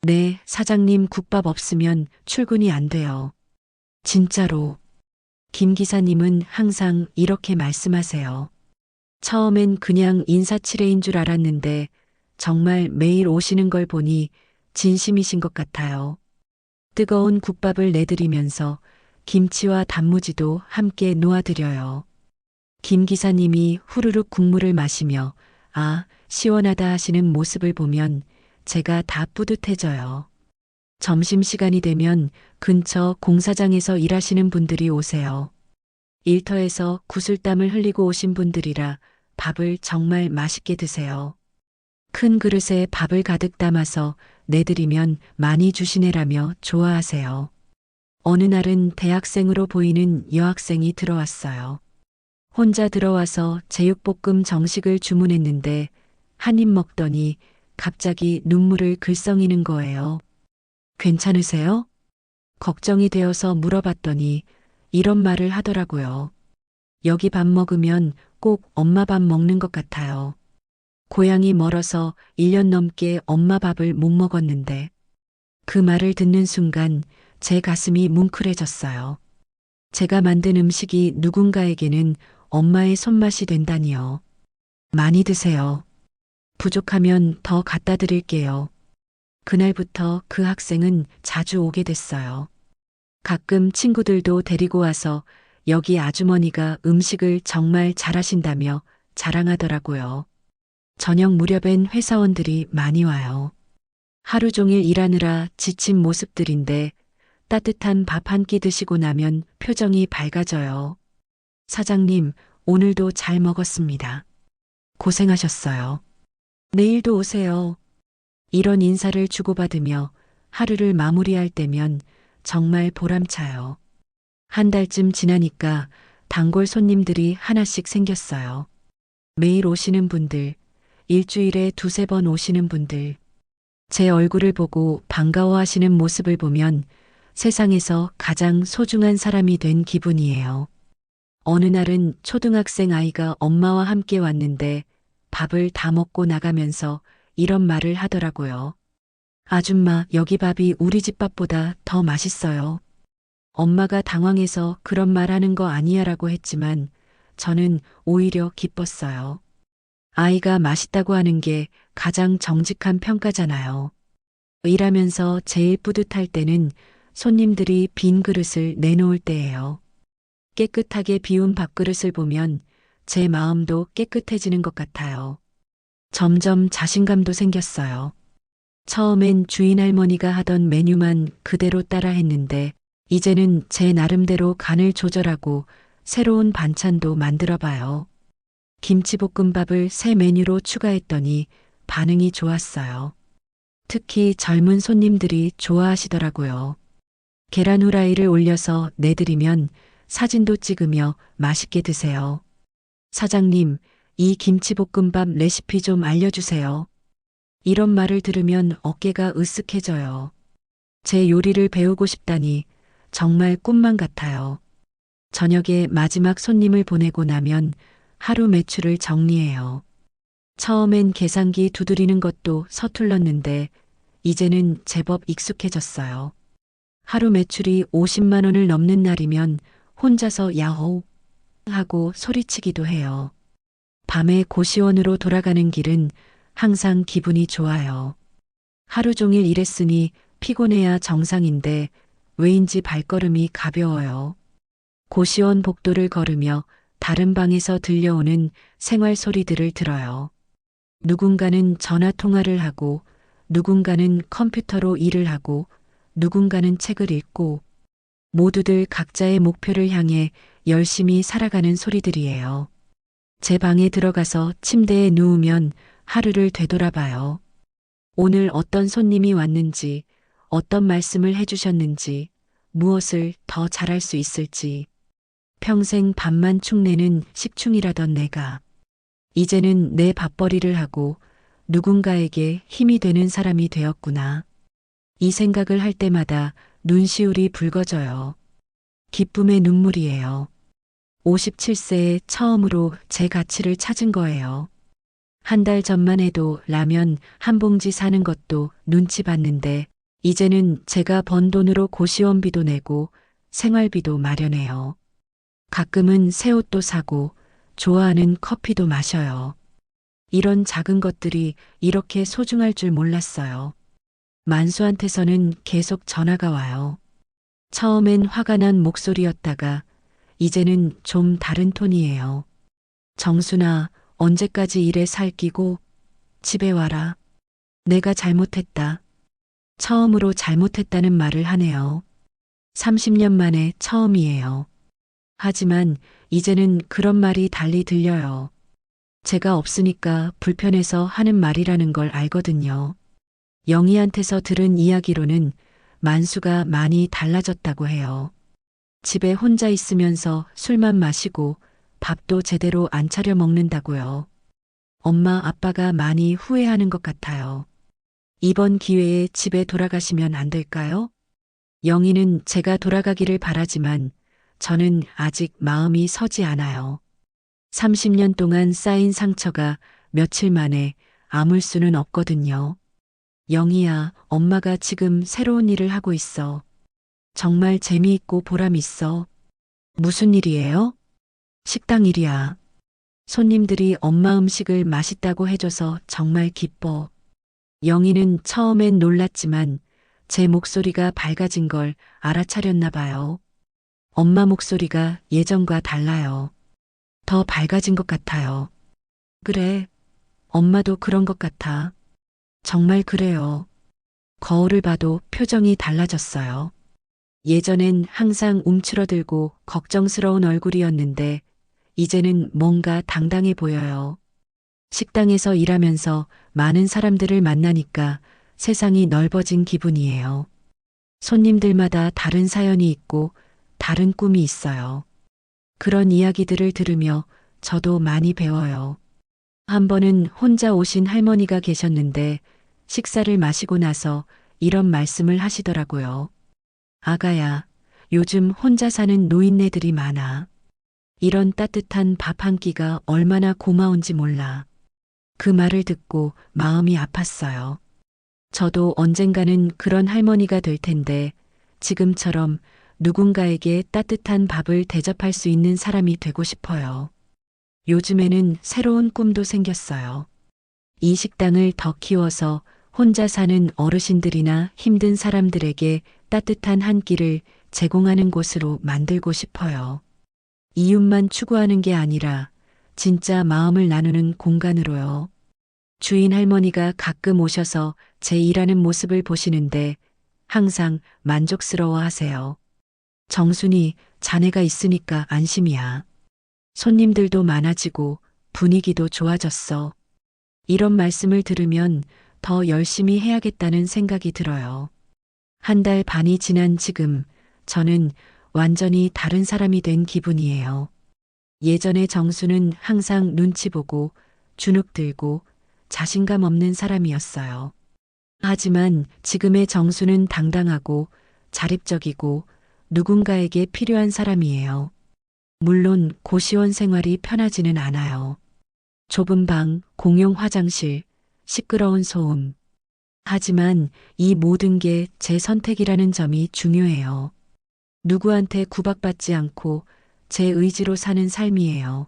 네, 사장님 국밥 없으면 출근이 안 돼요. 진짜로. 김 기사님은 항상 이렇게 말씀하세요. 처음엔 그냥 인사치레인 줄 알았는데 정말 매일 오시는 걸 보니 진심이신 것 같아요. 뜨거운 국밥을 내드리면서 김치와 단무지도 함께 놓아드려요. 김 기사님이 후루룩 국물을 마시며 아, 시원하다 하시는 모습을 보면 제가 다 뿌듯해져요. 점심시간이 되면 근처 공사장에서 일하시는 분들이 오세요. 일터에서 구슬땀을 흘리고 오신 분들이라 밥을 정말 맛있게 드세요. 큰 그릇에 밥을 가득 담아서 내드리면 많이 주시네라며 좋아하세요. 어느 날은 대학생으로 보이는 여학생이 들어왔어요. 혼자 들어와서 제육볶음 정식을 주문했는데 한 입 먹더니 갑자기 눈물을 글썽이는 거예요. 괜찮으세요? 걱정이 되어서 물어봤더니 이런 말을 하더라고요. 여기 밥 먹으면 꼭 엄마 밥 먹는 것 같아요. 고향이 멀어서 1년 넘게 엄마 밥을 못 먹었는데 그 말을 듣는 순간 제 가슴이 뭉클해졌어요. 제가 만든 음식이 누군가에게는 엄마의 손맛이 된다니요. 많이 드세요. 부족하면 더 갖다 드릴게요. 그날부터 그 학생은 자주 오게 됐어요. 가끔 친구들도 데리고 와서 여기 아주머니가 음식을 정말 잘하신다며 자랑하더라고요. 저녁 무렵엔 회사원들이 많이 와요. 하루 종일 일하느라 지친 모습들인데 따뜻한 밥 한 끼 드시고 나면 표정이 밝아져요. 사장님, 오늘도 잘 먹었습니다. 고생하셨어요. 내일도 오세요. 이런 인사를 주고받으며 하루를 마무리할 때면 정말 보람차요. 한 달쯤 지나니까 단골 손님들이 하나씩 생겼어요. 매일 오시는 분들, 일주일에 두세 번 오시는 분들, 제 얼굴을 보고 반가워하시는 모습을 보면 세상에서 가장 소중한 사람이 된 기분이에요. 어느 날은 초등학생 아이가 엄마와 함께 왔는데 밥을 다 먹고 나가면서 이런 말을 하더라고요. 아줌마, 여기 밥이 우리 집 밥보다 더 맛있어요. 엄마가 당황해서 그런 말 하는 거 아니야 라고 했지만 저는 오히려 기뻤어요. 아이가 맛있다고 하는 게 가장 정직한 평가잖아요. 일하면서 제일 뿌듯할 때는 손님들이 빈 그릇을 내놓을 때예요. 깨끗하게 비운 밥그릇을 보면 제 마음도 깨끗해지는 것 같아요. 점점 자신감도 생겼어요. 처음엔 주인 할머니가 하던 메뉴만 그대로 따라 했는데 이제는 제 나름대로 간을 조절하고 새로운 반찬도 만들어 봐요. 김치볶음밥을 새 메뉴로 추가했더니 반응이 좋았어요. 특히 젊은 손님들이 좋아하시더라고요. 계란 후라이를 올려서 내드리면 사진도 찍으며 맛있게 드세요. 사장님, 이 김치볶음밥 레시피 좀 알려주세요. 이런 말을 들으면 어깨가 으쓱해져요. 제 요리를 배우고 싶다니 정말 꿈만 같아요. 저녁에 마지막 손님을 보내고 나면 하루 매출을 정리해요. 처음엔 계산기 두드리는 것도 서툴렀는데 이제는 제법 익숙해졌어요. 하루 매출이 50만 원을 넘는 날이면 혼자서 야호 하고 소리치기도 해요. 밤에 고시원으로 돌아가는 길은 항상 기분이 좋아요. 하루 종일 일했으니 피곤해야 정상인데 왜인지 발걸음이 가벼워요. 고시원 복도를 걸으며 다른 방에서 들려오는 생활 소리들을 들어요. 누군가는 전화 통화를 하고, 누군가는 컴퓨터로 일을 하고, 누군가는 책을 읽고, 모두들 각자의 목표를 향해 열심히 살아가는 소리들이에요. 제 방에 들어가서 침대에 누우면 하루를 되돌아봐요. 오늘 어떤 손님이 왔는지, 어떤 말씀을 해주셨는지, 무엇을 더 잘할 수 있을지. 평생 밥만 축내는 식충이라던 내가 이제는 내 밥벌이를 하고 누군가에게 힘이 되는 사람이 되었구나. 이 생각을 할 때마다 눈시울이 붉어져요. 기쁨의 눈물이에요. 57세에 처음으로 제 가치를 찾은 거예요. 한 달 전만 해도 라면 한 봉지 사는 것도 눈치 봤는데 이제는 제가 번 돈으로 고시원비도 내고 생활비도 마련해요. 가끔은 새 옷도 사고 좋아하는 커피도 마셔요. 이런 작은 것들이 이렇게 소중할 줄 몰랐어요. 만수한테서는 계속 전화가 와요. 처음엔 화가 난 목소리였다가 이제는 좀 다른 톤이에요. 정순아, 언제까지 일에 살기고 집에 와라. 내가 잘못했다. 처음으로 잘못했다는 말을 하네요. 30년 만에 처음이에요. 하지만 이제는 그런 말이 달리 들려요. 제가 없으니까 불편해서 하는 말이라는 걸 알거든요. 영희한테서 들은 이야기로는 만수가 많이 달라졌다고 해요. 집에 혼자 있으면서 술만 마시고 밥도 제대로 안 차려 먹는다고요. 엄마 아빠가 많이 후회하는 것 같아요. 이번 기회에 집에 돌아가시면 안 될까요? 영희는 제가 돌아가기를 바라지만 저는 아직 마음이 서지 않아요. 30년 동안 쌓인 상처가 며칠 만에 아물 수는 없거든요. 영희야, 엄마가 지금 새로운 일을 하고 있어. 정말 재미있고 보람 있어. 무슨 일이에요? 식당 일이야. 손님들이 엄마 음식을 맛있다고 해줘서 정말 기뻐. 영희는 처음엔 놀랐지만 제 목소리가 밝아진 걸 알아차렸나 봐요. 엄마 목소리가 예전과 달라요. 더 밝아진 것 같아요. 그래. 엄마도 그런 것 같아. 정말 그래요. 거울을 봐도 표정이 달라졌어요. 예전엔 항상 움츠러들고 걱정스러운 얼굴이었는데 이제는 뭔가 당당해 보여요. 식당에서 일하면서 많은 사람들을 만나니까 세상이 넓어진 기분이에요. 손님들마다 다른 사연이 있고 다른 꿈이 있어요. 그런 이야기들을 들으며 저도 많이 배워요. 한 번은 혼자 오신 할머니가 계셨는데 식사를 마시고 나서 이런 말씀을 하시더라고요. 아가야, 요즘 혼자 사는 노인네들이 많아. 이런 따뜻한 밥 한 끼가 얼마나 고마운지 몰라. 그 말을 듣고 마음이 아팠어요. 저도 언젠가는 그런 할머니가 될 텐데 지금처럼 누군가에게 따뜻한 밥을 대접할 수 있는 사람이 되고 싶어요. 요즘에는 새로운 꿈도 생겼어요. 이 식당을 더 키워서 혼자 사는 어르신들이나 힘든 사람들에게 따뜻한 한 끼를 제공하는 곳으로 만들고 싶어요. 이웃만 추구하는 게 아니라 진짜 마음을 나누는 공간으로요. 주인 할머니가 가끔 오셔서 제 일하는 모습을 보시는데 항상 만족스러워 하세요. 정순이, 자네가 있으니까 안심이야. 손님들도 많아지고 분위기도 좋아졌어. 이런 말씀을 들으면 더 열심히 해야겠다는 생각이 들어요. 한 달 반이 지난 지금 저는 완전히 다른 사람이 된 기분이에요. 예전에 정수는 항상 눈치 보고 주눅 들고 자신감 없는 사람이었어요. 하지만 지금의 정수는 당당하고 자립적이고 누군가에게 필요한 사람이에요. 물론 고시원 생활이 편하지는 않아요. 좁은 방, 공용 화장실, 시끄러운 소음. 하지만 이 모든 게 제 선택이라는 점이 중요해요. 누구한테 구박받지 않고 제 의지로 사는 삶이에요.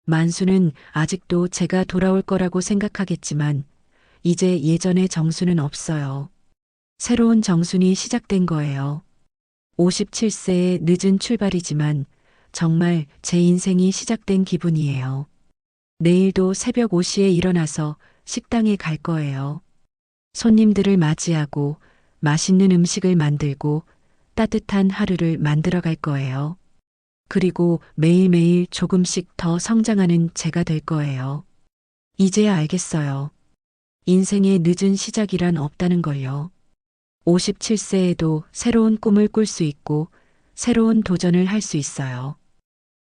만수는 아직도 제가 돌아올 거라고 생각하겠지만 이제 예전의 정수는 없어요. 새로운 정순이 시작된 거예요. 57세의 늦은 출발이지만 정말 제 인생이 시작된 기분이에요. 내일도 새벽 5시에 일어나서 식당에 갈 거예요. 손님들을 맞이하고 맛있는 음식을 만들고 따뜻한 하루를 만들어 갈 거예요. 그리고 매일매일 조금씩 더 성장하는 제가 될 거예요. 이제야 알겠어요. 인생의 늦은 시작이란 없다는 걸요. 57세에도 새로운 꿈을 꿀 수 있고 새로운 도전을 할 수 있어요.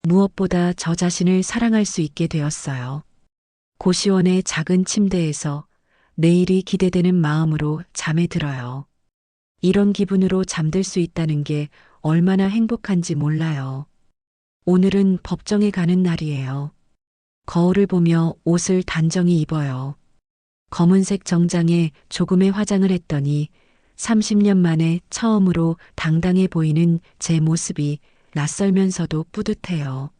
무엇보다 저 자신을 사랑할 수 있게 되었어요. 고시원의 작은 침대에서 내일이 기대되는 마음으로 잠에 들어요. 이런 기분으로 잠들 수 있다는 게 얼마나 행복한지 몰라요. 오늘은 법정에 가는 날이에요. 거울을 보며 옷을 단정히 입어요. 검은색 정장에 조금의 화장을 했더니 30년 만에 처음으로 당당해 보이는 제 모습이 낯설면서도 뿌듯해요.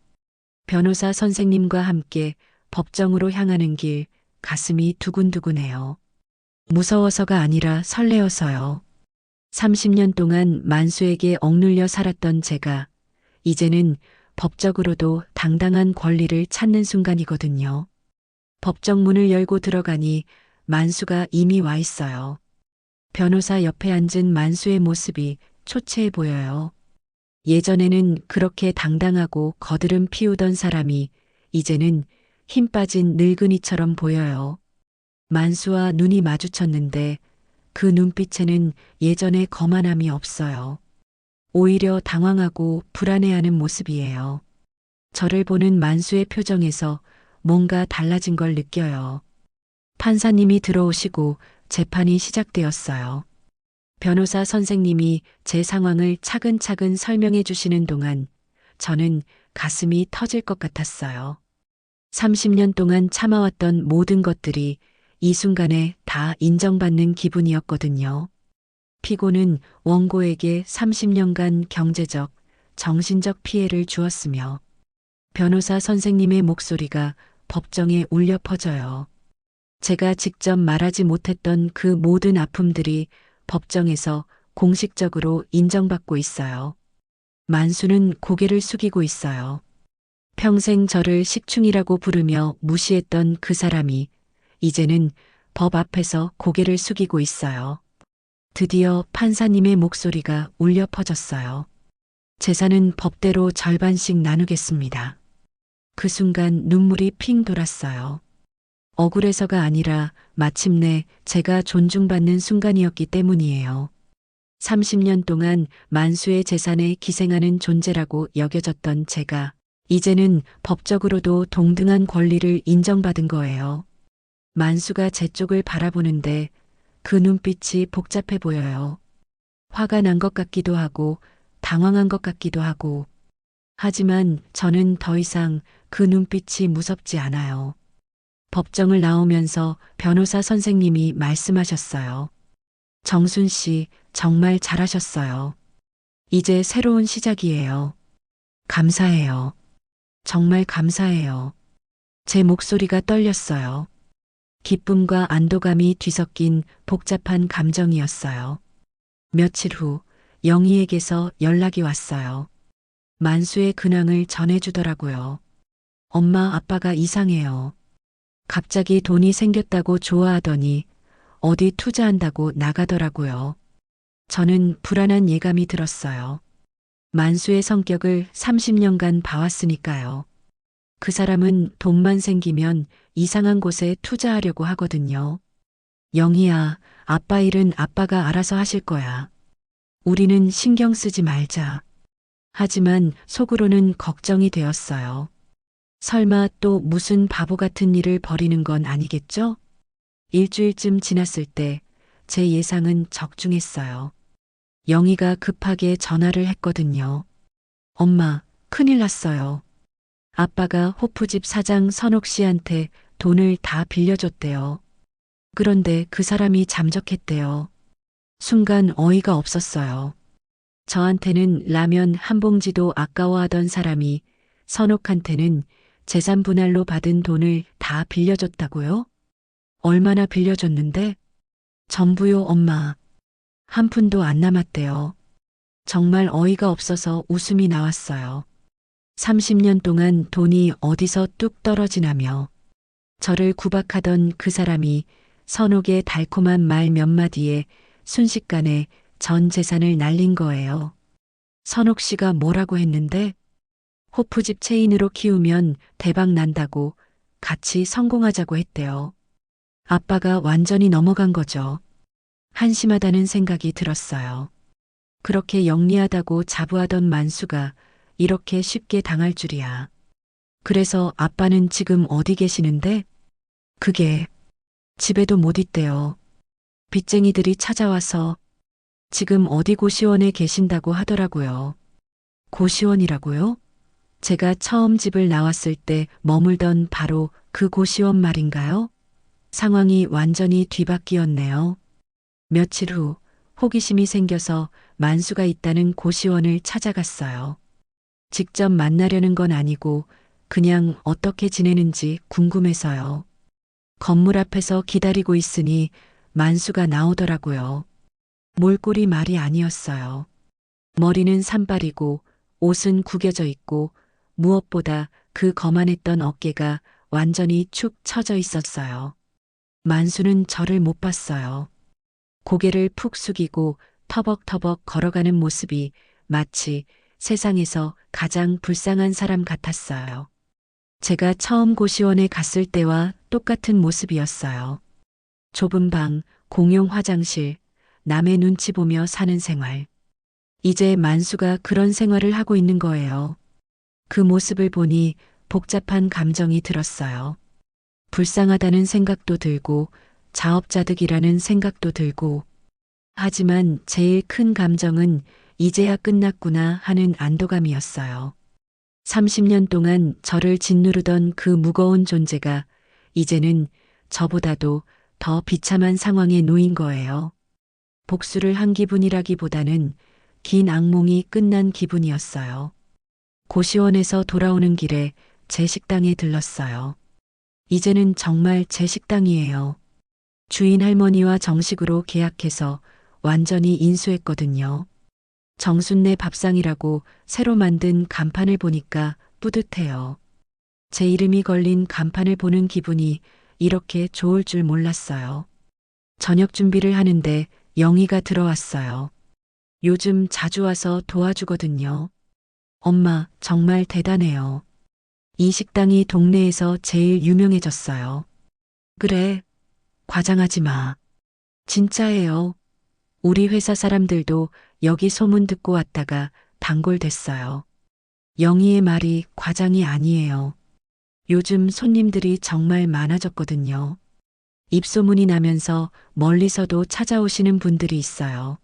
변호사 선생님과 함께 법정으로 향하는 길, 가슴이 두근두근해요. 무서워서가 아니라 설레어서요. 30년 동안 만수에게 억눌려 살았던 제가 이제는 법적으로도 당당한 권리를 찾는 순간이거든요. 법정 문을 열고 들어가니 만수가 이미 와 있어요. 변호사 옆에 앉은 만수의 모습이 초췌해 보여요. 예전에는 그렇게 당당하고 거드름 피우던 사람이 이제는 힘 빠진 늙은이처럼 보여요. 만수와 눈이 마주쳤는데 그 눈빛에는 예전의 거만함이 없어요. 오히려 당황하고 불안해하는 모습이에요. 저를 보는 만수의 표정에서 뭔가 달라진 걸 느껴요. 판사님이 들어오시고 재판이 시작되었어요. 변호사 선생님이 제 상황을 차근차근 설명해 주시는 동안 저는 가슴이 터질 것 같았어요. 30년 동안 참아왔던 모든 것들이 이 순간에 다 인정받는 기분이었거든요. 피고는 원고에게 30년간 경제적, 정신적 피해를 주었으며 변호사 선생님의 목소리가 법정에 울려 퍼져요. 제가 직접 말하지 못했던 그 모든 아픔들이 법정에서 공식적으로 인정받고 있어요. 만수는 고개를 숙이고 있어요. 평생 저를 식충이라고 부르며 무시했던 그 사람이 이제는 법 앞에서 고개를 숙이고 있어요. 드디어 판사님의 목소리가 울려 퍼졌어요. 재산은 법대로 절반씩 나누겠습니다. 그 순간 눈물이 핑 돌았어요. 억울해서가 아니라 마침내 제가 존중받는 순간이었기 때문이에요. 30년 동안 만수의 재산에 기생하는 존재라고 여겨졌던 제가 이제는 법적으로도 동등한 권리를 인정받은 거예요. 만수가 제 쪽을 바라보는데 그 눈빛이 복잡해 보여요. 화가 난 것 같기도 하고 당황한 것 같기도 하고 하지만 저는 더 이상 그 눈빛이 무섭지 않아요. 법정을 나오면서 변호사 선생님이 말씀하셨어요. 정순 씨, 정말 잘하셨어요. 이제 새로운 시작이에요. 감사해요. 정말 감사해요. 제 목소리가 떨렸어요. 기쁨과 안도감이 뒤섞인 복잡한 감정이었어요. 며칠 후 영희에게서 연락이 왔어요. 만수의 근황을 전해주더라고요. 엄마, 아빠가 이상해요. 갑자기 돈이 생겼다고 좋아하더니 어디 투자한다고 나가더라고요. 저는 불안한 예감이 들었어요. 만수의 성격을 30년간 봐왔으니까요. 그 사람은 돈만 생기면 이상한 곳에 투자하려고 하거든요. 영희야, 아빠 일은 아빠가 알아서 하실 거야. 우리는 신경 쓰지 말자. 하지만 속으로는 걱정이 되었어요. 설마 또 무슨 바보 같은 일을 벌이는 건 아니겠죠? 일주일쯤 지났을 때 제 예상은 적중했어요. 영희가 급하게 전화를 했거든요. 엄마, 큰일 났어요. 아빠가 호프집 사장 선옥 씨한테 돈을 다 빌려줬대요. 그런데 그 사람이 잠적했대요. 순간 어이가 없었어요. 저한테는 라면 한 봉지도 아까워하던 사람이 선옥한테는 재산 분할로 받은 돈을 다 빌려줬다고요? 얼마나 빌려줬는데? 전부요, 엄마. 한 푼도 안 남았대요. 정말 어이가 없어서 웃음이 나왔어요. 30년 동안 돈이 어디서 뚝 떨어지나며 저를 구박하던 그 사람이 선옥의 달콤한 말 몇 마디에 순식간에 전 재산을 날린 거예요. 선옥 씨가 뭐라고 했는데? 호프집 체인으로 키우면 대박 난다고 같이 성공하자고 했대요. 아빠가 완전히 넘어간 거죠. 한심하다는 생각이 들었어요. 그렇게 영리하다고 자부하던 만수가 이렇게 쉽게 당할 줄이야. 그래서 아빠는 지금 어디 계시는데? 그게 집에도 못 있대요. 빚쟁이들이 찾아와서 지금 어디 고시원에 계신다고 하더라고요. 고시원이라고요? 제가 처음 집을 나왔을 때 머물던 바로 그 고시원 말인가요? 상황이 완전히 뒤바뀌었네요. 며칠 후 호기심이 생겨서 만수가 있다는 고시원을 찾아갔어요. 직접 만나려는 건 아니고 그냥 어떻게 지내는지 궁금해서요. 건물 앞에서 기다리고 있으니 만수가 나오더라고요. 몰골이 말이 아니었어요. 머리는 산발이고 옷은 구겨져 있고 무엇보다 그 거만했던 어깨가 완전히 축 처져 있었어요. 만수는 저를 못 봤어요. 고개를 푹 숙이고 터벅터벅 걸어가는 모습이 마치 세상에서 가장 불쌍한 사람 같았어요. 제가 처음 고시원에 갔을 때와 똑같은 모습이었어요. 좁은 방, 공용 화장실, 남의 눈치 보며 사는 생활. 이제 만수가 그런 생활을 하고 있는 거예요. 그 모습을 보니 복잡한 감정이 들었어요. 불쌍하다는 생각도 들고 자업자득이라는 생각도 들고 하지만 제일 큰 감정은 이제야 끝났구나 하는 안도감이었어요. 30년 동안 저를 짓누르던 그 무거운 존재가 이제는 저보다도 더 비참한 상황에 놓인 거예요. 복수를 한 기분이라기보다는 긴 악몽이 끝난 기분이었어요. 고시원에서 돌아오는 길에 제 식당에 들렀어요. 이제는 정말 제 식당이에요. 주인 할머니와 정식으로 계약해서 완전히 인수했거든요. 정순네 밥상이라고 새로 만든 간판을 보니까 뿌듯해요. 제 이름이 걸린 간판을 보는 기분이 이렇게 좋을 줄 몰랐어요. 저녁 준비를 하는데 영희가 들어왔어요. 요즘 자주 와서 도와주거든요. 엄마, 정말 대단해요. 이 식당이 동네에서 제일 유명해졌어요. 그래, 과장하지 마. 진짜예요. 우리 회사 사람들도 여기 소문 듣고 왔다가 단골됐어요. 영희의 말이 과장이 아니에요. 요즘 손님들이 정말 많아졌거든요. 입소문이 나면서 멀리서도 찾아오시는 분들이 있어요.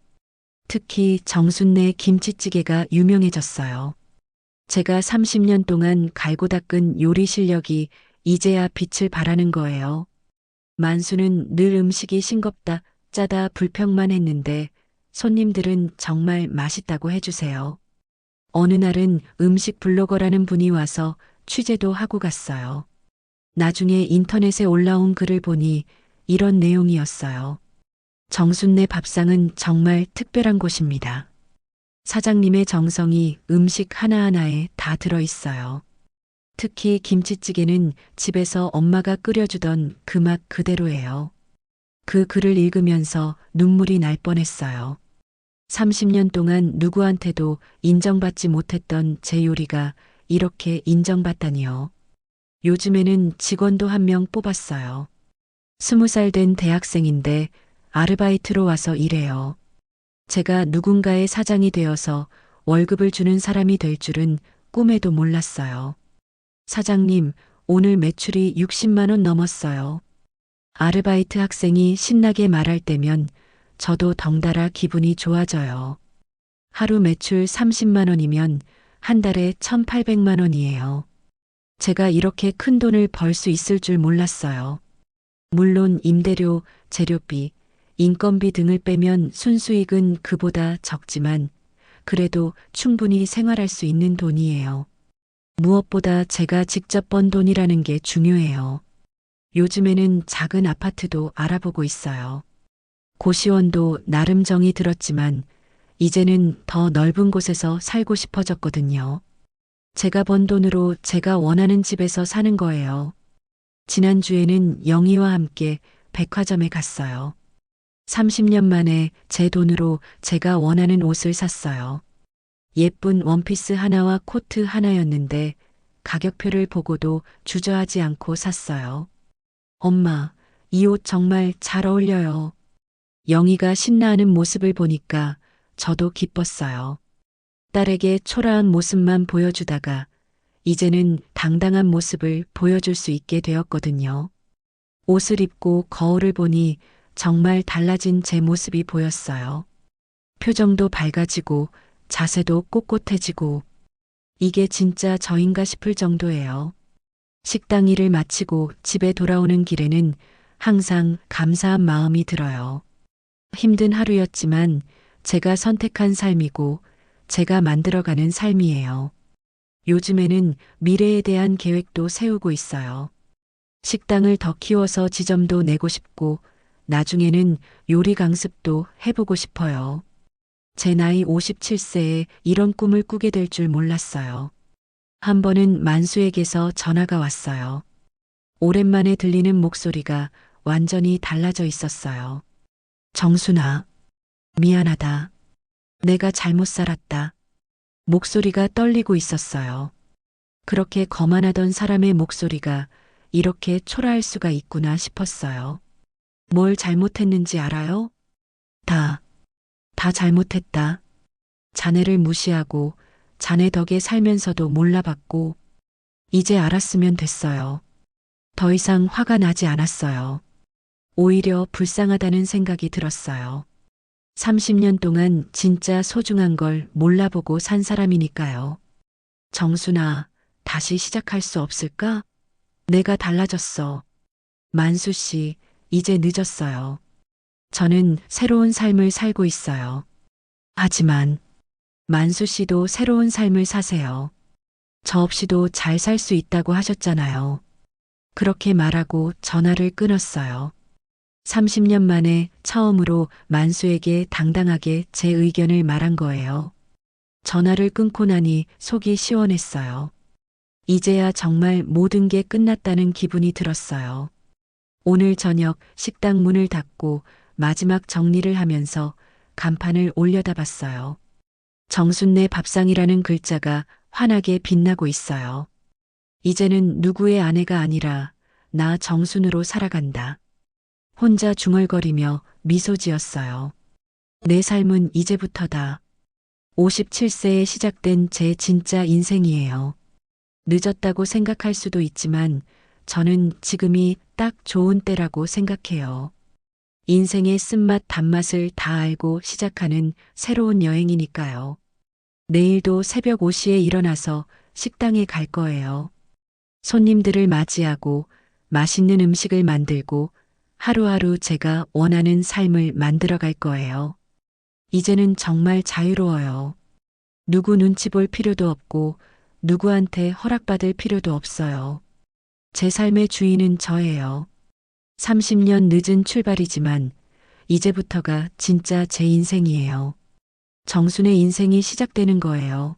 특히 정순네 김치찌개가 유명해졌어요. 제가 30년 동안 갈고 닦은 요리 실력이 이제야 빛을 발하는 거예요. 만수는 늘 음식이 싱겁다, 짜다 불평만 했는데 손님들은 정말 맛있다고 해주세요. 어느 날은 음식 블로거라는 분이 와서 취재도 하고 갔어요. 나중에 인터넷에 올라온 글을 보니 이런 내용이었어요. 정순네 밥상은 정말 특별한 곳입니다. 사장님의 정성이 음식 하나하나에 다 들어있어요. 특히 김치찌개는 집에서 엄마가 끓여주던 그 맛 그대로예요. 그 글을 읽으면서 눈물이 날 뻔했어요. 30년 동안 누구한테도 인정받지 못했던 제 요리가 이렇게 인정받다니요. 요즘에는 직원도 한 명 뽑았어요. 20살 된 대학생인데 아르바이트로 와서 일해요. 제가 누군가의 사장이 되어서 월급을 주는 사람이 될 줄은 꿈에도 몰랐어요. 사장님, 오늘 매출이 60만 원 넘었어요. 아르바이트 학생이 신나게 말할 때면 저도 덩달아 기분이 좋아져요. 하루 매출 30만 원이면 한 달에 1,800만 원이에요. 제가 이렇게 큰 돈을 벌 수 있을 줄 몰랐어요. 물론 임대료, 재료비, 인건비 등을 빼면 순수익은 그보다 적지만 그래도 충분히 생활할 수 있는 돈이에요. 무엇보다 제가 직접 번 돈이라는 게 중요해요. 요즘에는 작은 아파트도 알아보고 있어요. 고시원도 나름 정이 들었지만 이제는 더 넓은 곳에서 살고 싶어졌거든요. 제가 번 돈으로 제가 원하는 집에서 사는 거예요. 지난주에는 영희와 함께 백화점에 갔어요. 30년 만에 제 돈으로 제가 원하는 옷을 샀어요. 예쁜 원피스 하나와 코트 하나였는데 가격표를 보고도 주저하지 않고 샀어요. 엄마, 이 옷 정말 잘 어울려요. 영희가 신나하는 모습을 보니까 저도 기뻤어요. 딸에게 초라한 모습만 보여주다가 이제는 당당한 모습을 보여줄 수 있게 되었거든요. 옷을 입고 거울을 보니 정말 달라진 제 모습이 보였어요. 표정도 밝아지고 자세도 꼿꼿해지고 이게 진짜 저인가 싶을 정도예요. 식당 일을 마치고 집에 돌아오는 길에는 항상 감사한 마음이 들어요. 힘든 하루였지만 제가 선택한 삶이고 제가 만들어가는 삶이에요. 요즘에는 미래에 대한 계획도 세우고 있어요. 식당을 더 키워서 지점도 내고 싶고 나중에는 요리 강습도 해보고 싶어요. 제 나이 57세에 이런 꿈을 꾸게 될 줄 몰랐어요. 한 번은 만수에게서 전화가 왔어요. 오랜만에 들리는 목소리가 완전히 달라져 있었어요. 정순아, 미안하다. 내가 잘못 살았다. 목소리가 떨리고 있었어요. 그렇게 거만하던 사람의 목소리가 이렇게 초라할 수가 있구나 싶었어요. 뭘 잘못했는지 알아요? 다, 다 잘못했다. 자네를 무시하고 자네 덕에 살면서도 몰라봤고 이제 알았으면 됐어요. 더 이상 화가 나지 않았어요. 오히려 불쌍하다는 생각이 들었어요. 30년 동안 진짜 소중한 걸 몰라보고 산 사람이니까요. 정순아, 다시 시작할 수 없을까? 내가 달라졌어. 만수 씨, 이제 늦었어요. 저는 새로운 삶을 살고 있어요. 하지만 만수 씨도 새로운 삶을 사세요. 저 없이도 잘 살 수 있다고 하셨잖아요. 그렇게 말하고 전화를 끊었어요. 30년 만에 처음으로 만수에게 당당하게 제 의견을 말한 거예요. 전화를 끊고 나니 속이 시원했어요. 이제야 정말 모든 게 끝났다는 기분이 들었어요. 오늘 저녁 식당 문을 닫고 마지막 정리를 하면서 간판을 올려다 봤어요. 정순네 밥상이라는 글자가 환하게 빛나고 있어요. 이제는 누구의 아내가 아니라 나 정순으로 살아간다. 혼자 중얼거리며 미소 지었어요. 내 삶은 이제부터다. 57세에 시작된 제 진짜 인생이에요. 늦었다고 생각할 수도 있지만 저는 지금이 딱 좋은 때라고 생각해요. 인생의 쓴맛 단맛을 다 알고 시작하는 새로운 여행이니까요. 내일도 새벽 5시에 일어나서 식당에 갈 거예요. 손님들을 맞이하고 맛있는 음식을 만들고 하루하루 제가 원하는 삶을 만들어 갈 거예요. 이제는 정말 자유로워요. 누구 눈치 볼 필요도 없고 누구한테 허락받을 필요도 없어요. 제 삶의 주인은 저예요. 30년 늦은 출발이지만 이제부터가 진짜 제 인생이에요. 정순의 인생이 시작되는 거예요.